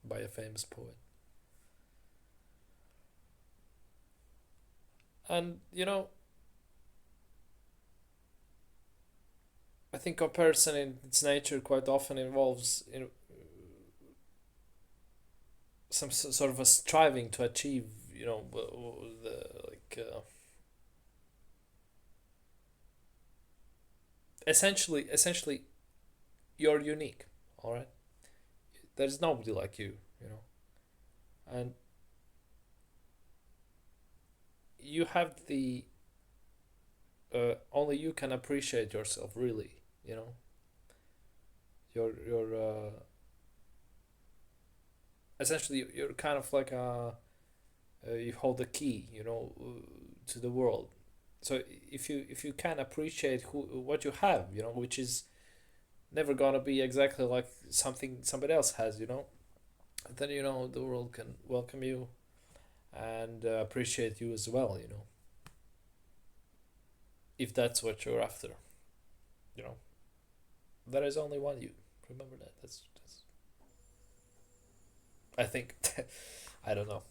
by a famous poet. And I think comparison in its nature quite often involves some sort of a striving to achieve, the like essentially you're unique, all right. There's nobody like and you have the only you can appreciate yourself, really. You're essentially you're kind of like you hold the key, to the world. So if you can appreciate what you have, which is never gonna be exactly like something somebody else has, then the world can welcome you and appreciate you as well, if that's what you're after. you know there is only one you. Remember that. That's I think. I don't know.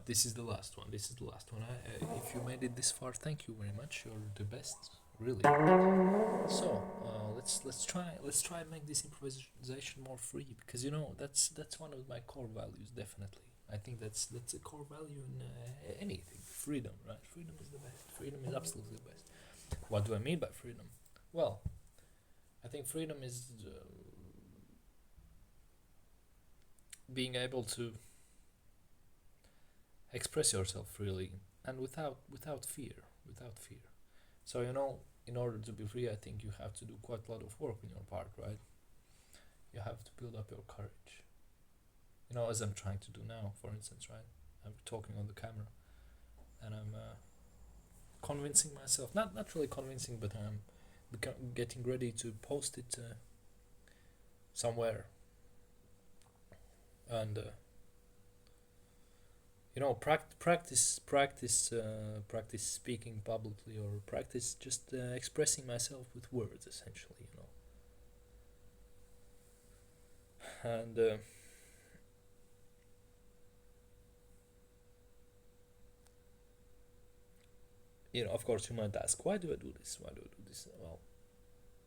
this is the last one. This is the last one. If you made it this far, thank you very much. You're the best, really. So let's try and make this improvisation more free, because that's one of my core values. Definitely, I think that's a core value in anything. Freedom, right? Freedom is the best. Freedom is absolutely the best. What do I mean by freedom? Well, I think freedom is being able to express yourself freely and without fear, without fear. So in order to be free, I think you have to do quite a lot of work on your part, right? You have to build up your courage. As I'm trying to do now, for instance, right? I'm talking on the camera, and I'm convincing myself, not really convincing, but I'm getting ready to post it somewhere, and practice speaking publicly, or practice just expressing myself with words, essentially. And of course, you might ask, why do I do this? Why do I do this? Well,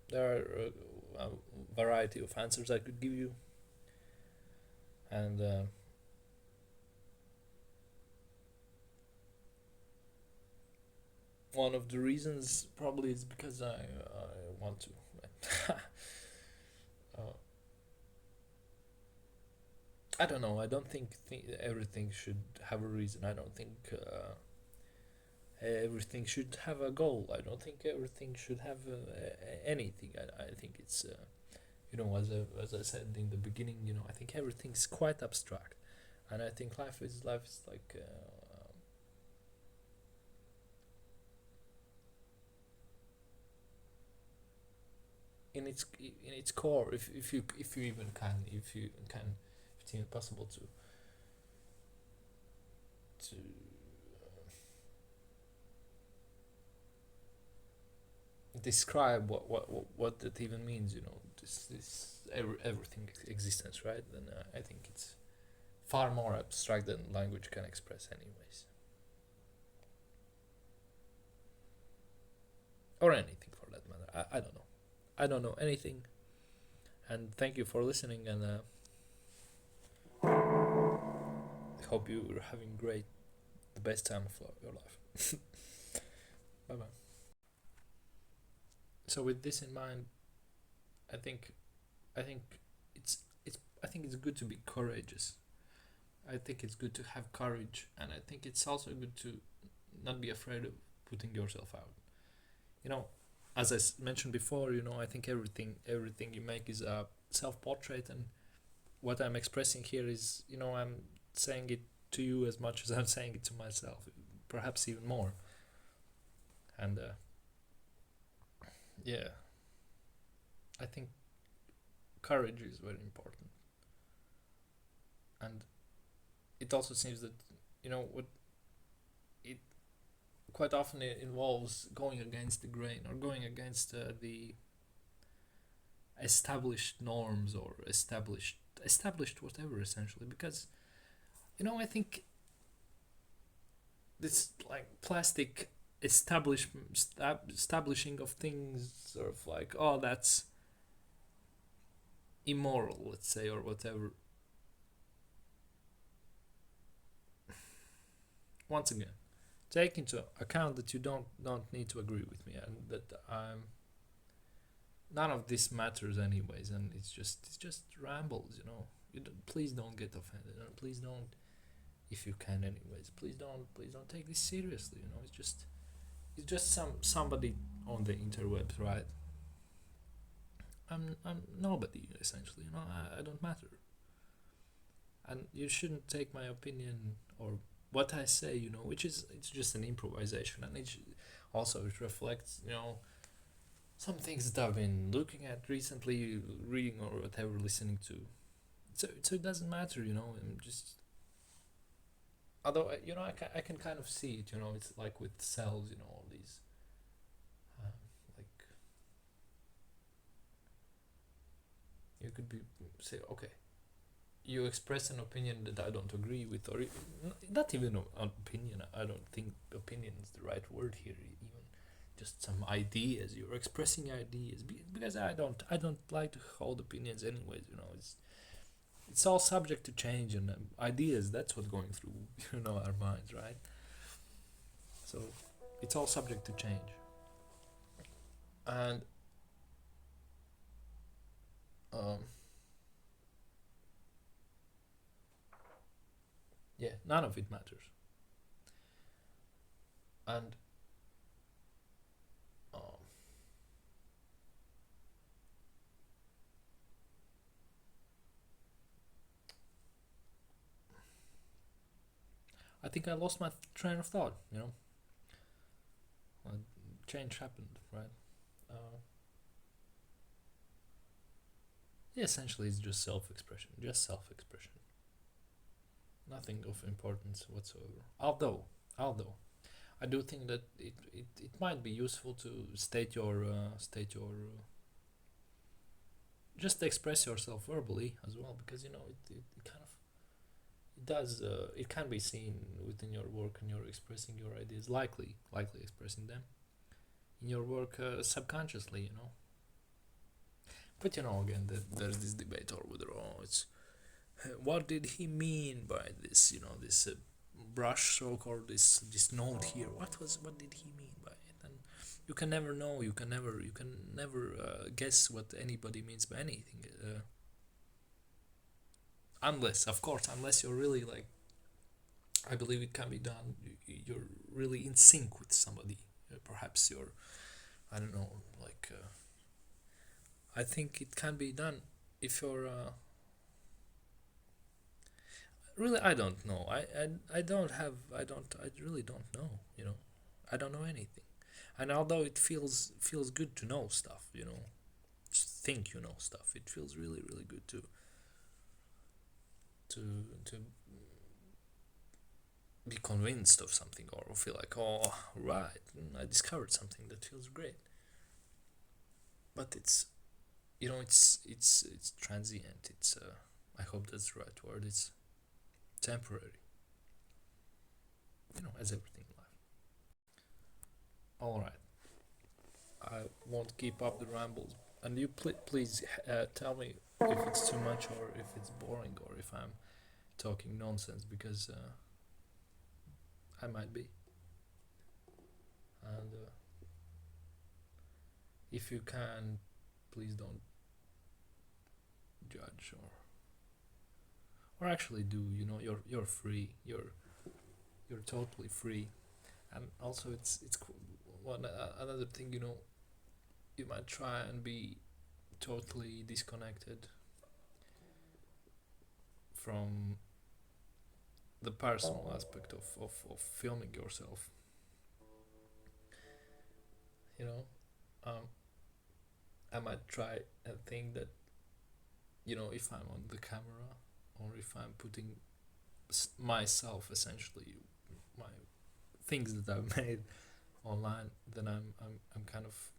there are a variety of answers I could give you, and one of the reasons probably is because I want to. uh, I don't know. I don't think everything should have a reason. I don't think everything should have a goal. I don't think everything should have anything. I think it's as I said in the beginning. I think everything's quite abstract, and I think life is like. In its core, if you even can, if it's even possible to describe what that even means, this everything existence, right? Then I think it's far more abstract than language can express, anyways, or anything for that matter. I don't know. I don't know anything, and thank you for listening, and I hope you're having the best time of your life. Bye bye. So with this in mind, I think I think it's good to be courageous. I think it's good to have courage, and I think it's also good to not be afraid of putting yourself out. You know, as I mentioned before, I think everything you make is a self-portrait, and what I'm expressing here is, I'm saying it to you as much as I'm saying it to myself, perhaps even more. And yeah, I think courage is very important, and it also seems that what it quite often it involves going against the grain, or going against the established norms, or established whatever, essentially, because I think this, like, plastic establishing of things, sort of like, oh, that's immoral, let's say, or whatever. Once again, take into account that you don't need to agree with me, and that none of this matters anyways, and it's just rambles. Please don't get offended, and please don't, if you can, anyways, please don't take this seriously. It's just somebody on the interwebs, right? I'm nobody, essentially. I don't matter, and you shouldn't take my opinion or what I say, which is, it's just an improvisation, and it reflects, some things that I've been looking at recently, reading, or whatever, listening to. So it doesn't matter, I'm just. Although I can kind of see it, it's like with cells, all these, like, you could say, okay, you express an opinion that I don't agree with, or not even an opinion. I don't think opinion is the right word here. Even just some ideas. You're expressing ideas because I don't like to hold opinions anyways. It's all subject to change, and ideas. That's what's going through our minds, right? So it's all subject to change, and um, yeah, none of it matters. And um, I think I lost my train of thought. Uh, Change happened, right? Uh, yeah, essentially, it's just self-expression. Just self-expression. Nothing of importance whatsoever. Although, I do think that it might be useful to just express yourself verbally as well, because it kind of it does it can be seen within your work, and you're expressing your ideas, likely expressing them in your work subconsciously. But again, there's this debate over whether it's what did he mean by this, this brush stroke, or this note here. What did he mean by it? And you can never know. You can never guess what anybody means by anything. Unless, of course, unless you're really like, I believe it can be done. You're really in sync with somebody. Perhaps you're, I don't know, like. I think it can be done if you're. Really, I don't know. I don't have. I really don't know. I don't know anything. And although it feels good to know stuff, just think you know stuff. It feels really really good to be convinced of something, or feel like, oh right, I discovered something that feels great. But it's transient. It's I hope that's the right word. It's temporary. As everything in life. All right. I won't keep up the rambles. And you please tell me if it's too much, or if it's boring, or if I'm talking nonsense, because I might be. And if you can, please don't judge, or actually do. You're free. You're totally free. And also, it's one another thing. You might try and be totally disconnected from the personal aspect of filming yourself. You know, um, I might try and think that if I'm on the camera, or if I'm putting myself, essentially my things that I've made online, then I'm kind of,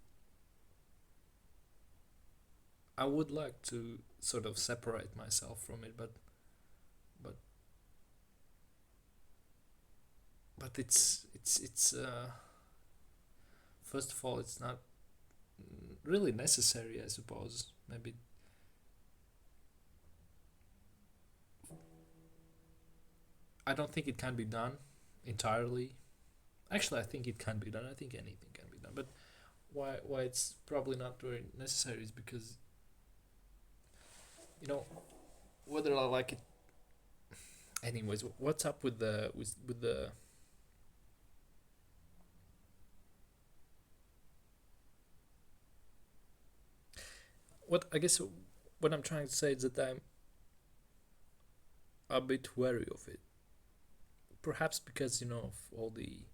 I would like to sort of separate myself from it, but but it's first of all, it's not really necessary, I suppose. Maybe I don't think it can be done entirely. Actually, I think it can be done. I think anything can be done. But why it's probably not very necessary is because you know whether I like it. Anyways, what's up with the what I guess what I'm trying to say is that I'm a bit wary of it. Perhaps because of all the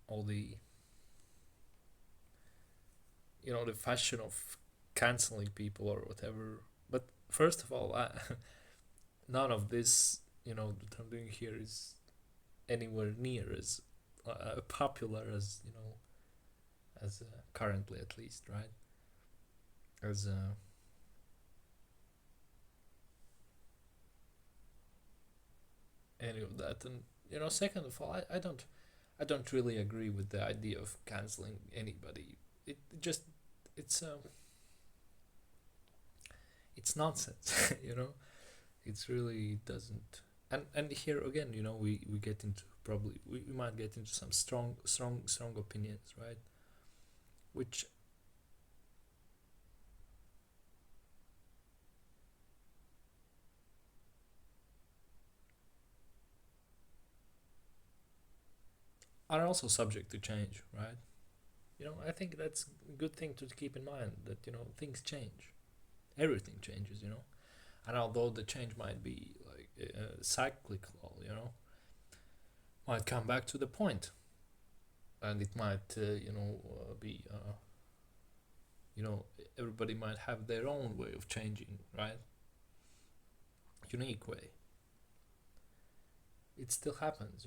the fashion of canceling people or whatever. But first of all, none of this that I'm doing here is anywhere near as popular as currently, at least, right? As any of that. And second of all, I don't really agree with the idea of canceling anybody. It just it's it's nonsense. It's really doesn't. And here again, we get into probably we might get into some strong opinions, right? Which are also subject to change, right? I think that's a good thing to keep in mind that things change, everything changes, and although the change might be like cyclical, might come back to the point, and it might be you know everybody might have their own way of changing, right? Unique way. It still happens,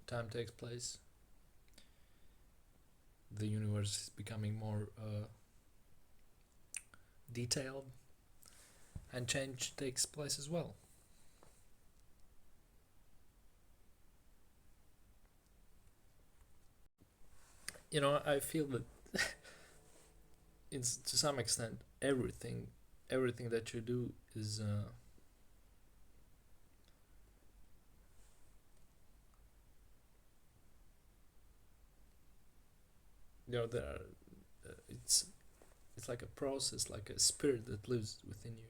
time takes place, the universe is becoming more detailed, and change takes place as well. I feel that it's to some extent everything that you do is there are, it's like a process, like a spirit that lives within you.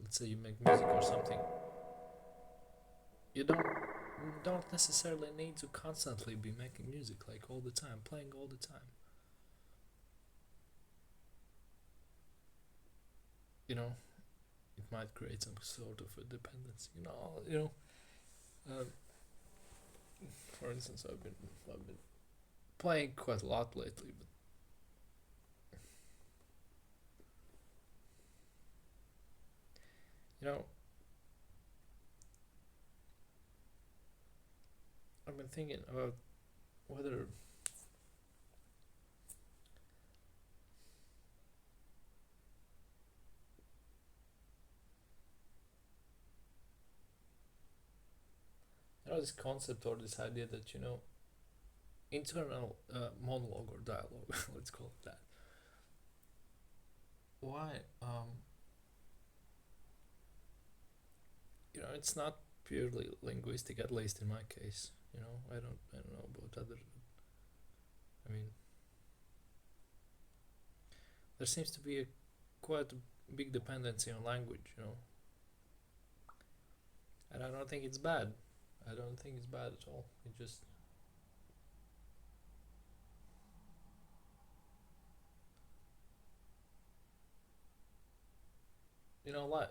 Let's say you make music or something. You don't necessarily need to constantly be making music like all the time, playing all the time. You know, it might create some sort of a dependency. Uh, for instance, I've been playing quite a lot lately, but you know, I've been thinking about whether this concept or this idea that internal monologue or dialogue, let's call it that. Why? It's not purely linguistic, at least in my case. I don't know about others. I mean, there seems to be a quite a big dependency on language. And I don't think it's bad. I don't think it's bad at all. It just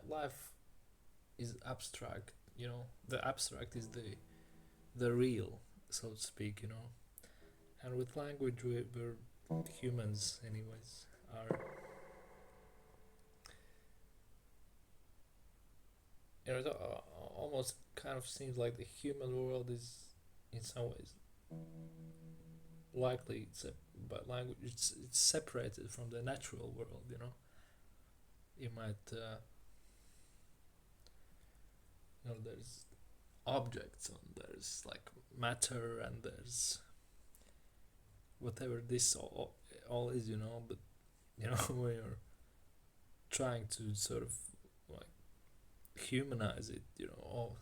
life is abstract. The abstract is the real, so to speak. And with language, we're humans, anyways. Are it almost kind of seems like the human world is, in some ways, likely but language. It's separated from the natural world. You might there's objects and there's like matter and there's whatever this all is, but when you're trying to sort of like humanize it, all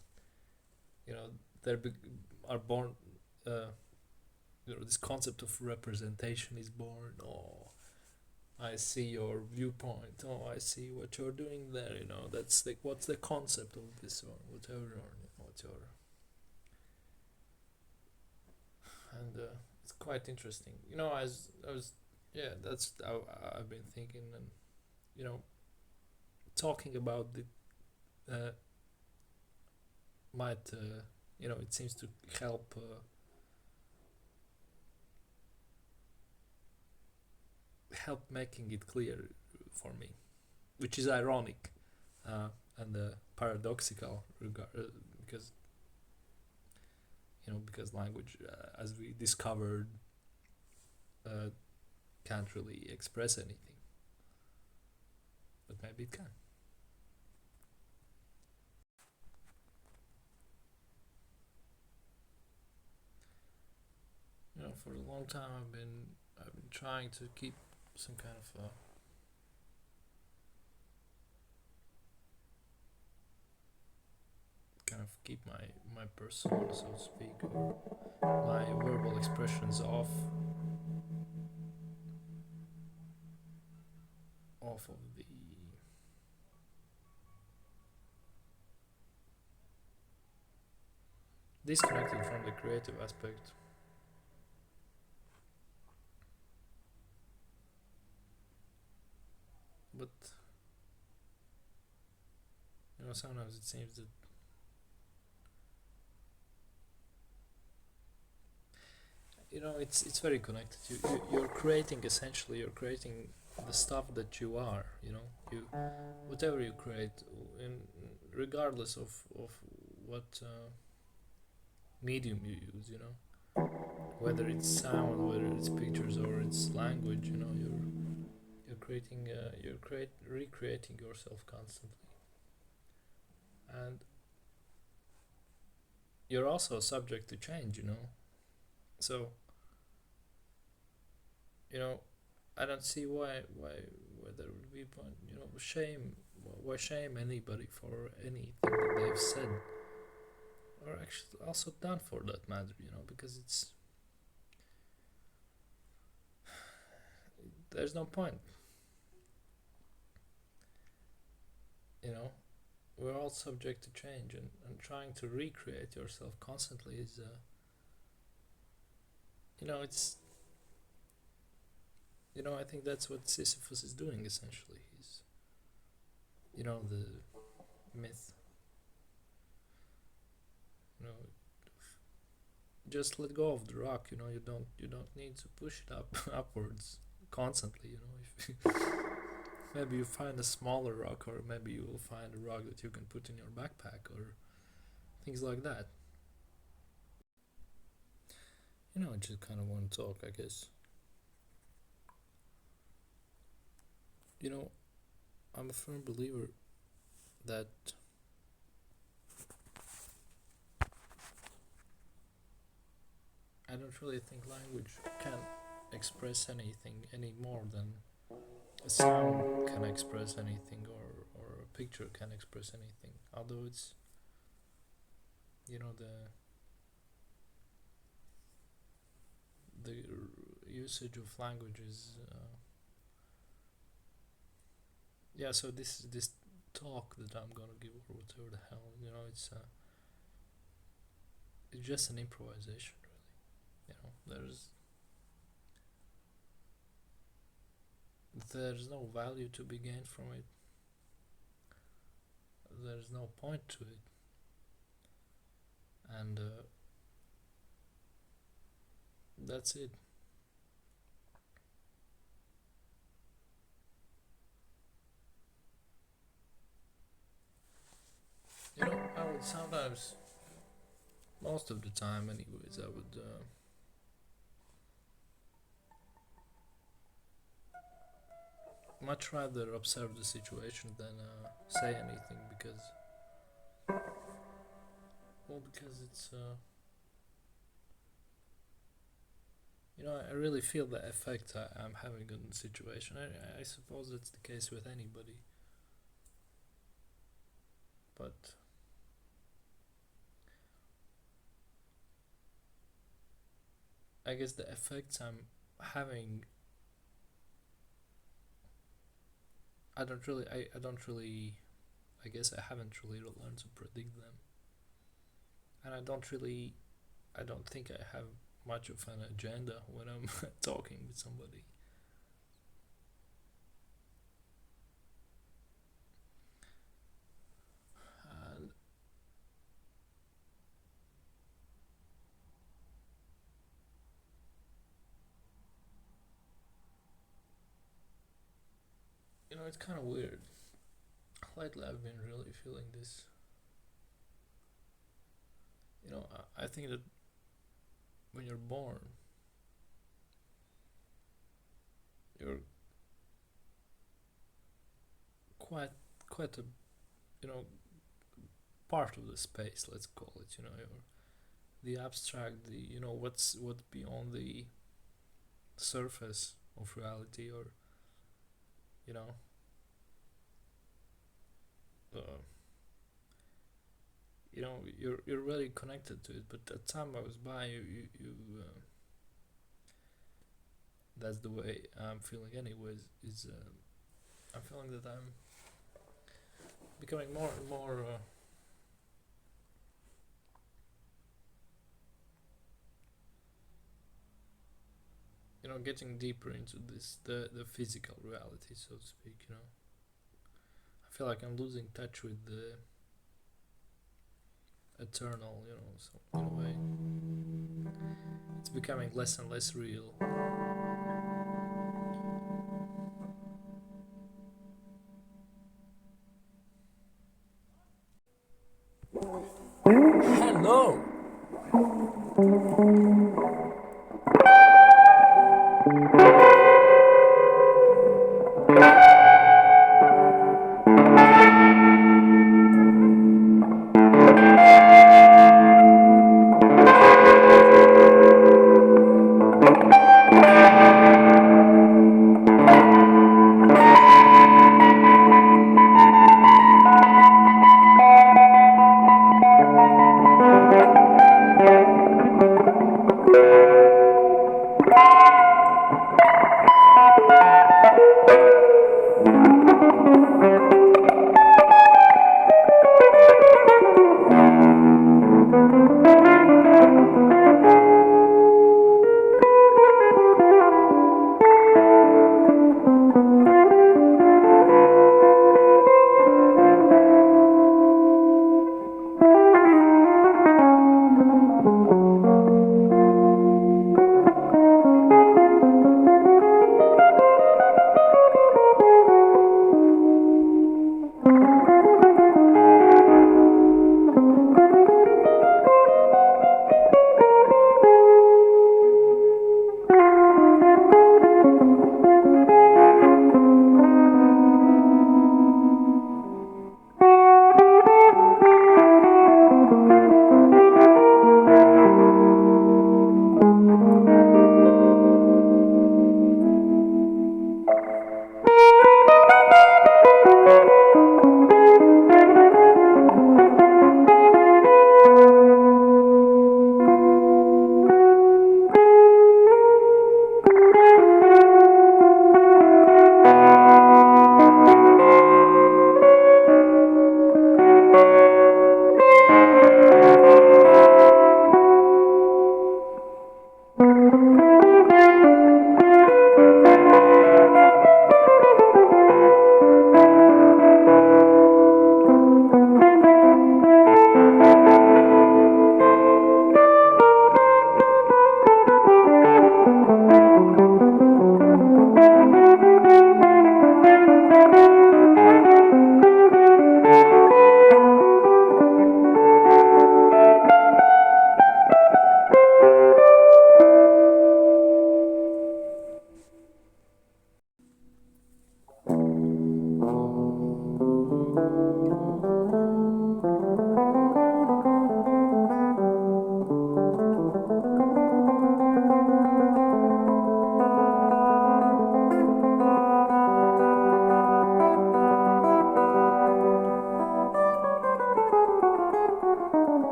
you know there are born this concept of representation is born. Oh, I see your viewpoint. Oh, I see what you're doing there. That's like what's the concept of this or whatever, or what's your and it's quite interesting. As I was, yeah, that's how I've been thinking, and you know, talking about the might it seems to help making it clear for me, which is ironic and paradoxical because because language, as we discovered, uh, can't really express anything, but maybe it can. for a long time I've been trying to keep some kind of keep my persona, so to speak, or my verbal expressions off of the disconnected from the creative aspect. But sometimes it seems that it's very connected. You're creating, essentially you're creating the stuff that you are. You whatever you create, in regardless of what medium you use. Whether it's sound, whether it's pictures, or it's language. You're creating, recreating yourself constantly, and you're also subject to change. So you know I don't see why there would be point. Shame. Why shame anybody for anything that they've said, or actually also done for that matter? Because there's no point. You know, we're all subject to change, and trying to recreate yourself constantly is, it's, I think that's what Sisyphus is doing essentially. He's, the myth. You know, just let go of the rock. You don't need to push it up upwards constantly. If maybe you find a smaller rock, or maybe you will find a rock that you can put in your backpack, or things like that. I just kind of want to talk, I guess. I'm a firm believer that I don't really think language can express anything any more than a sound can express anything, or a picture can express anything. Although it's, the usage of language is, yeah. So this talk that I'm gonna give, or whatever the hell, it's just an improvisation, really. There's no value to be gained from it. There's no point to it, and that's it. I would sometimes, most of the time, anyways, I would. Much rather observe the situation than say anything, because it's, I really feel the effect I'm having on the situation. I suppose that's the case with anybody, but I guess the effects I'm having, I don't really, I guess I haven't really learned to predict them, and I don't think I have much of an agenda when I'm talking with somebody. And it's kind of weird. Lately, I've been really feeling this. I think that when you're born, you're quite quite a, you know part of the space. Let's call it. the abstract, the what's beyond the surface of reality, or you know, uh, you're really connected to it. But that time I was by you that's the way I'm feeling. Anyways, is I'm feeling that I'm becoming more and more. Getting deeper into this the physical reality, so to speak. I feel like I'm losing touch with the eternal. So in a way, it's becoming less and less real. Hello.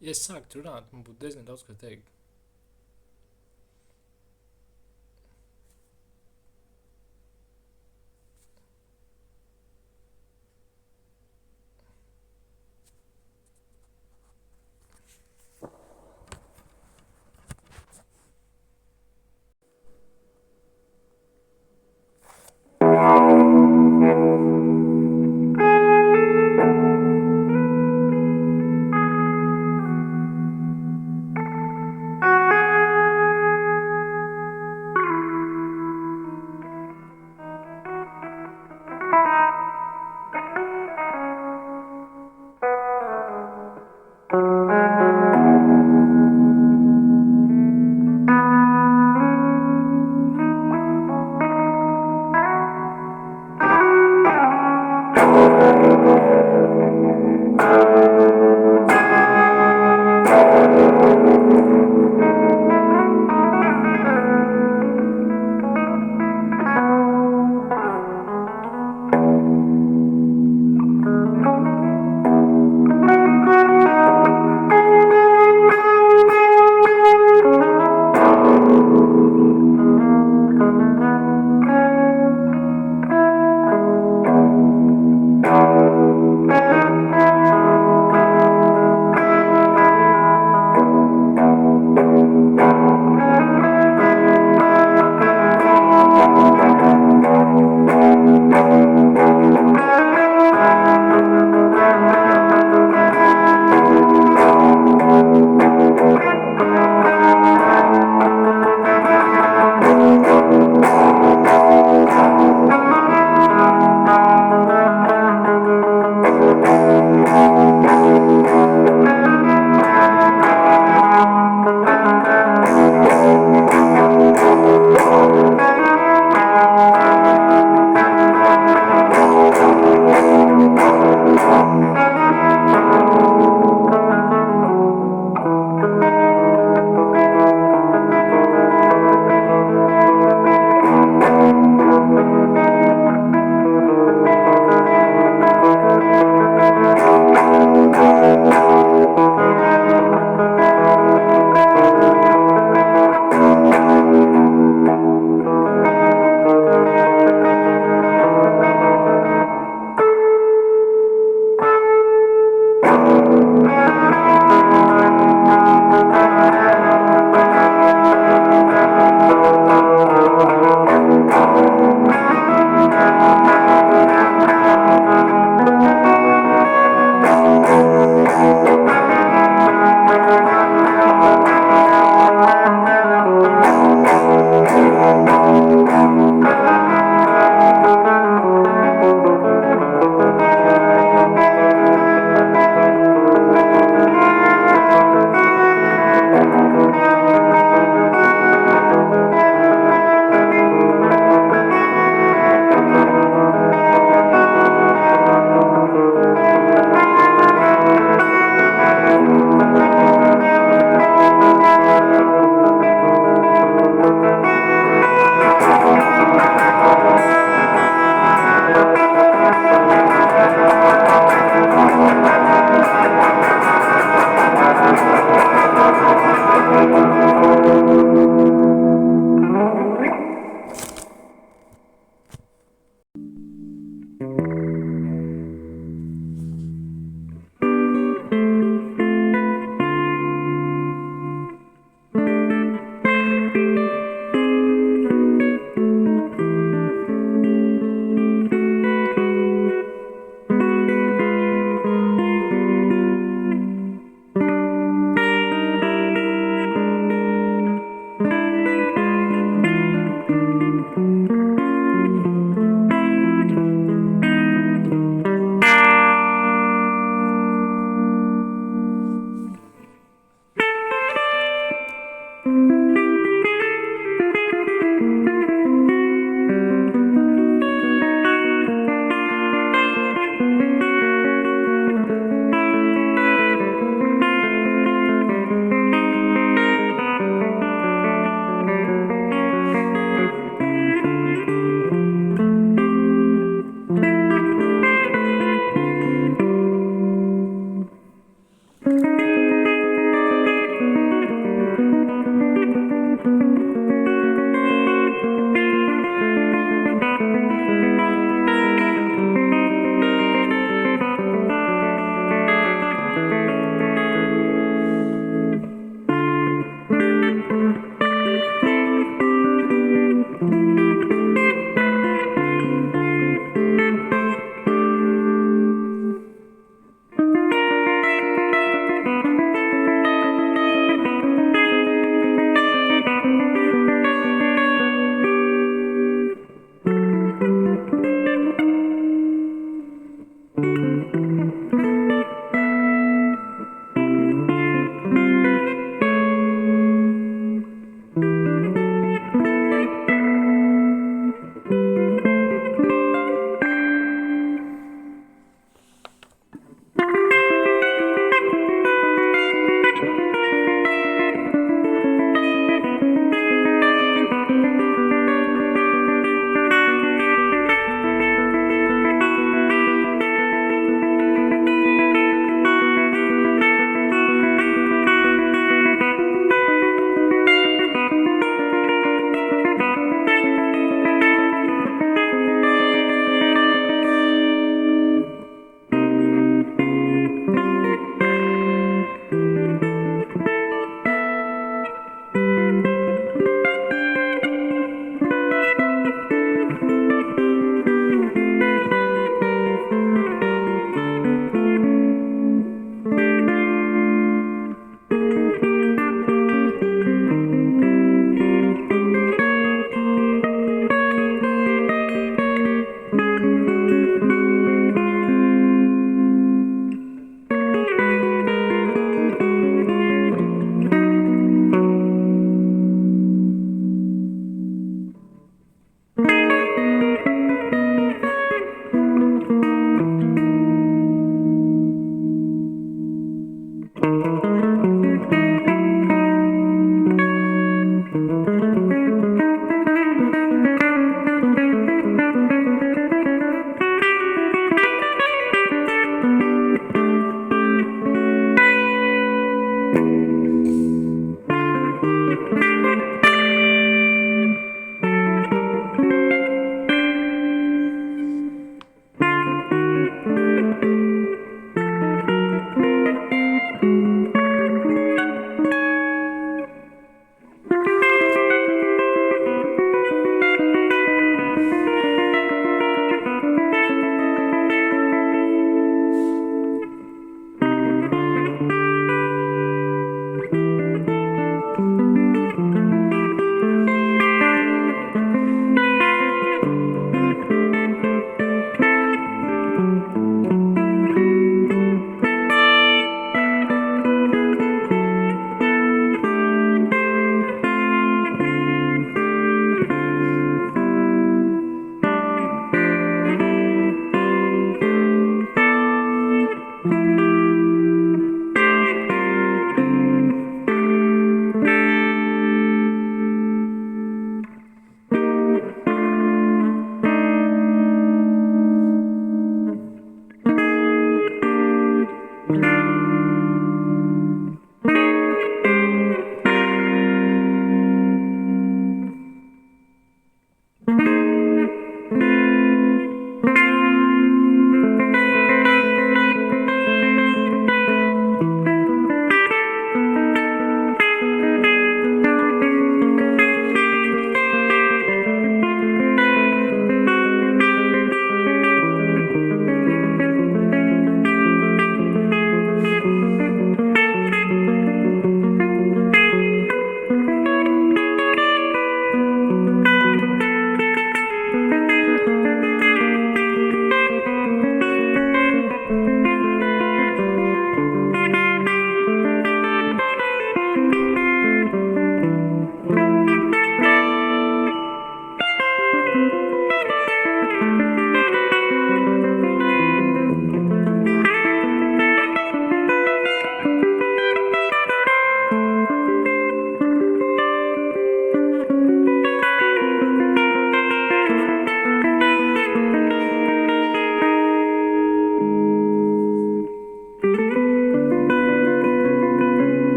Ja es sāktu runāt, man būtu diezgan daudz ko teikt.